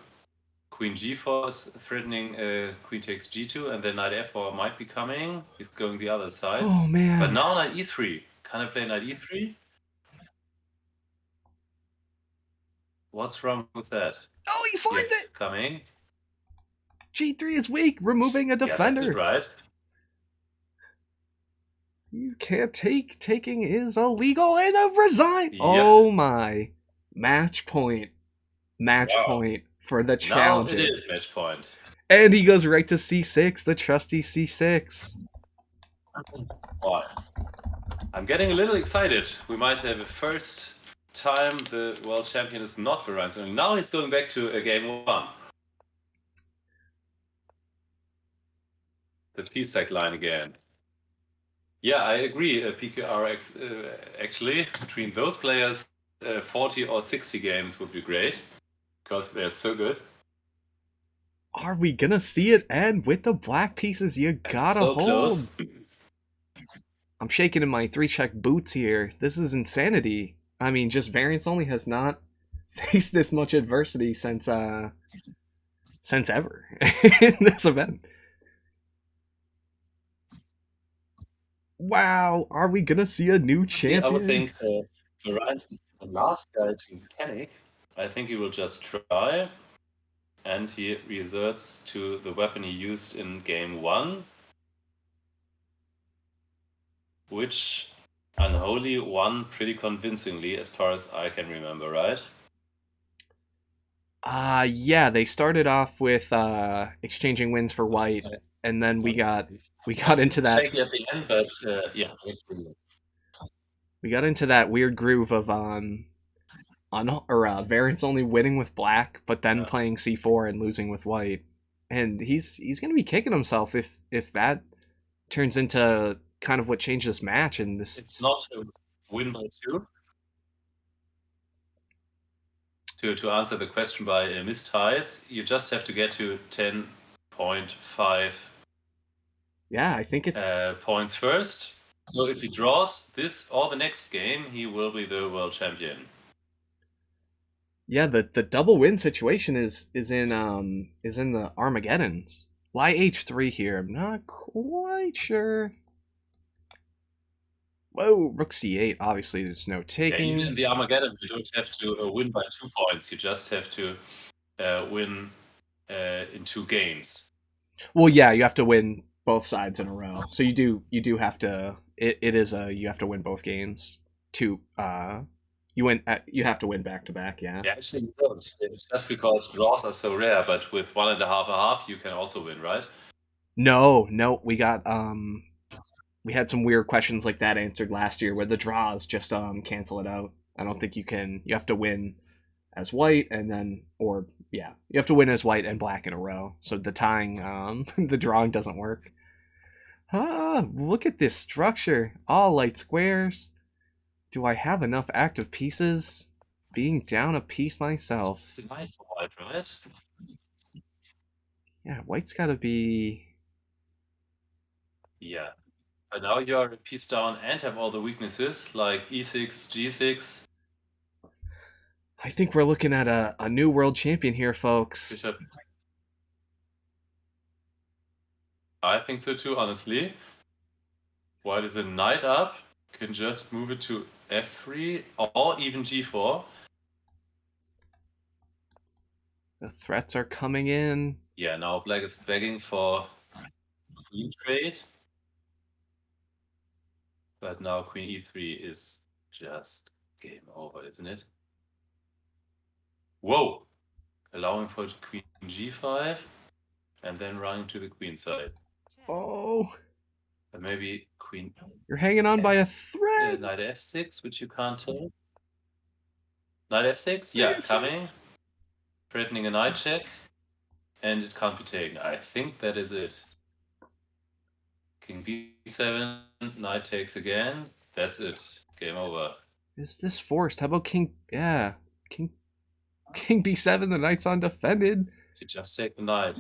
Queen G4 is threatening Queen takes G2, and then Knight F4 might be coming. He's going the other side. Oh man. But now Knight E3. Can I play Knight E3? What's wrong with that? Oh, he finds it! Coming. G3 is weak, removing a defender. Yeah, that's it, right? You can't take. Taking is illegal and a resign. Yeah. Oh my. Match point. Match point for the challenge. Now it is match point. And he goes right to C6, the trusty C6. Oh, I'm getting a little excited. We might have a first time the world champion is not VariantsOnly. Now he's going back to game 1. The P-sec line again. Yeah, I agree. PKR actually, between those players, 40 or 60 games would be great. Because they're so good. Are we gonna see it end with the black pieces? You gotta so hold. Close. I'm shaking in my 3-check boots here. This is insanity. I mean, just VariantsOnly has not faced this much adversity since ever in this event. Wow, are we gonna see a new champion? I would think Variants is the last guy to panic. I think he will just try, and he resorts to the weapon he used in game 1, which Unholy won pretty convincingly, as far as I can remember, right? Yeah, they started off with exchanging wins for white, and then we got into that. Shaky at the end, but yeah, we got into that weird groove of VariantsOnly winning with black, but then playing C4 and losing with white, and he's gonna be kicking himself if that turns into kind of what changed this match. And this it's not a win by 2. To answer the question by missed tides, you just have to get to 10.5. Yeah, I think it's points first. So if he draws this or the next game, he will be the world champion. Yeah, the double win situation is in the Armageddons. Why H3 here? I'm not quite sure. Whoa, Rook C8. Obviously, there's no taking. Yeah, even in the Armageddon, you don't have to win by 2 points. You just have to win in 2 games. Well, yeah, you have to win both sides in a row. So you do have to. You have to win both games to you have to win back to back. Yeah. Yeah, actually you don't. It's just because draws are so rare. But with 1.5/2, you can also win, right? No, we got we had some weird questions like that answered last year where the draws just cancel it out. I don't think you can. You have to win as white and then you have to win as white and black in a row. So the tying the drawing doesn't work. Look at this structure. All light squares. Do I have enough active pieces? Being down a piece myself. It's nice for white, right? Yeah, white's got to be. Yeah. But now you're a piece down and have all the weaknesses like E6, G6. I think we're looking at a new world champion here, folks. Bishop. I think so too, honestly. White is a knight up, can just move it to F3 or even G4. The threats are coming in. Yeah, now black is begging for queen trade. But now queen E3 is just game over, isn't it? Whoa! Allowing for queen G5 and then running to the queen side. Oh! And maybe queen... You're hanging on by a thread! Knight F6, which you can't take. Knight F6? Yeah, coming. Threatening a knight check. And it can't be taken. I think that is it. king b7, knight takes again. That's it. Game over. Is this forced? How about king? Yeah, king b7. The knight's undefended. You just take the knight.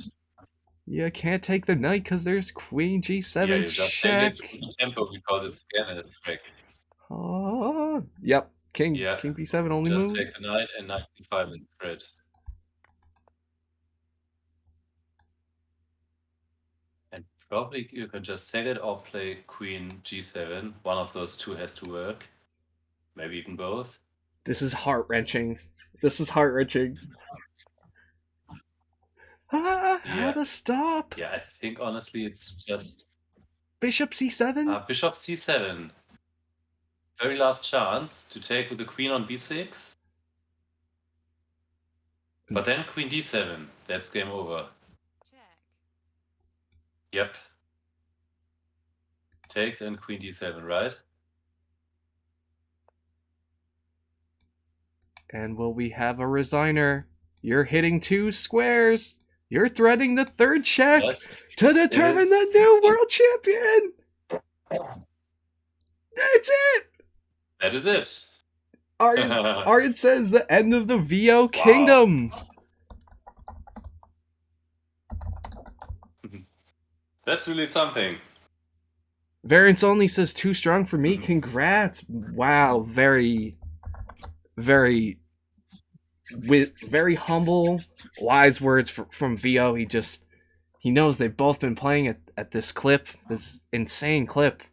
You can't take the knight because there's queen g7 Yeah, you just check. take it to tempo because it's again a trick. Oh, yep. King Yeah. king b7 only Just move. take the knight and knight c5 in thread. And probably you can just take it or play queen g7. One of those two has to work. Maybe even both. This is heart-wrenching. This is heart-wrenching. How Yeah. to stop? Yeah, I think honestly it's just Bishop c7? bishop c7. Very last chance to take with the queen on b6. But then queen d7. That's game over. Check. Yep. Takes and queen d7, right? And will we have a resigner? You're hitting 2 squares. You're threading the 3rd check Yes, to determine is. the new world champion. That's it. That is it. Aryan says the end of the VO kingdom. That's really something. VariantsOnly says too strong for me. Congrats. Wow, very humble, wise words from VO. He knows they've both been playing at this clip, this insane clip,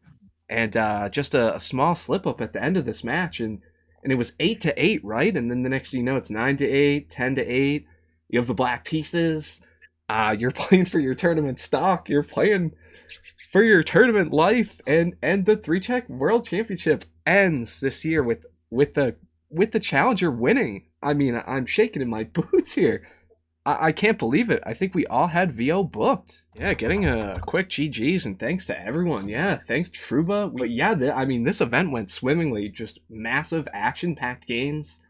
and just a small slip up at the end of this match, and it was 8-8, right? And then the next thing you know, it's 9-8, 10-8. You have the black pieces. You're playing for your tournament stock. You're playing for your tournament life, and the 3-check world championship ends this year with the challenger winning. I mean, I'm shaking in my boots here. I can't believe it. I think we all had VO booked. Yeah, getting a quick GG's, and thanks to everyone. Yeah, thanks Truba. But yeah, I mean, this event went swimmingly. Just massive action-packed games.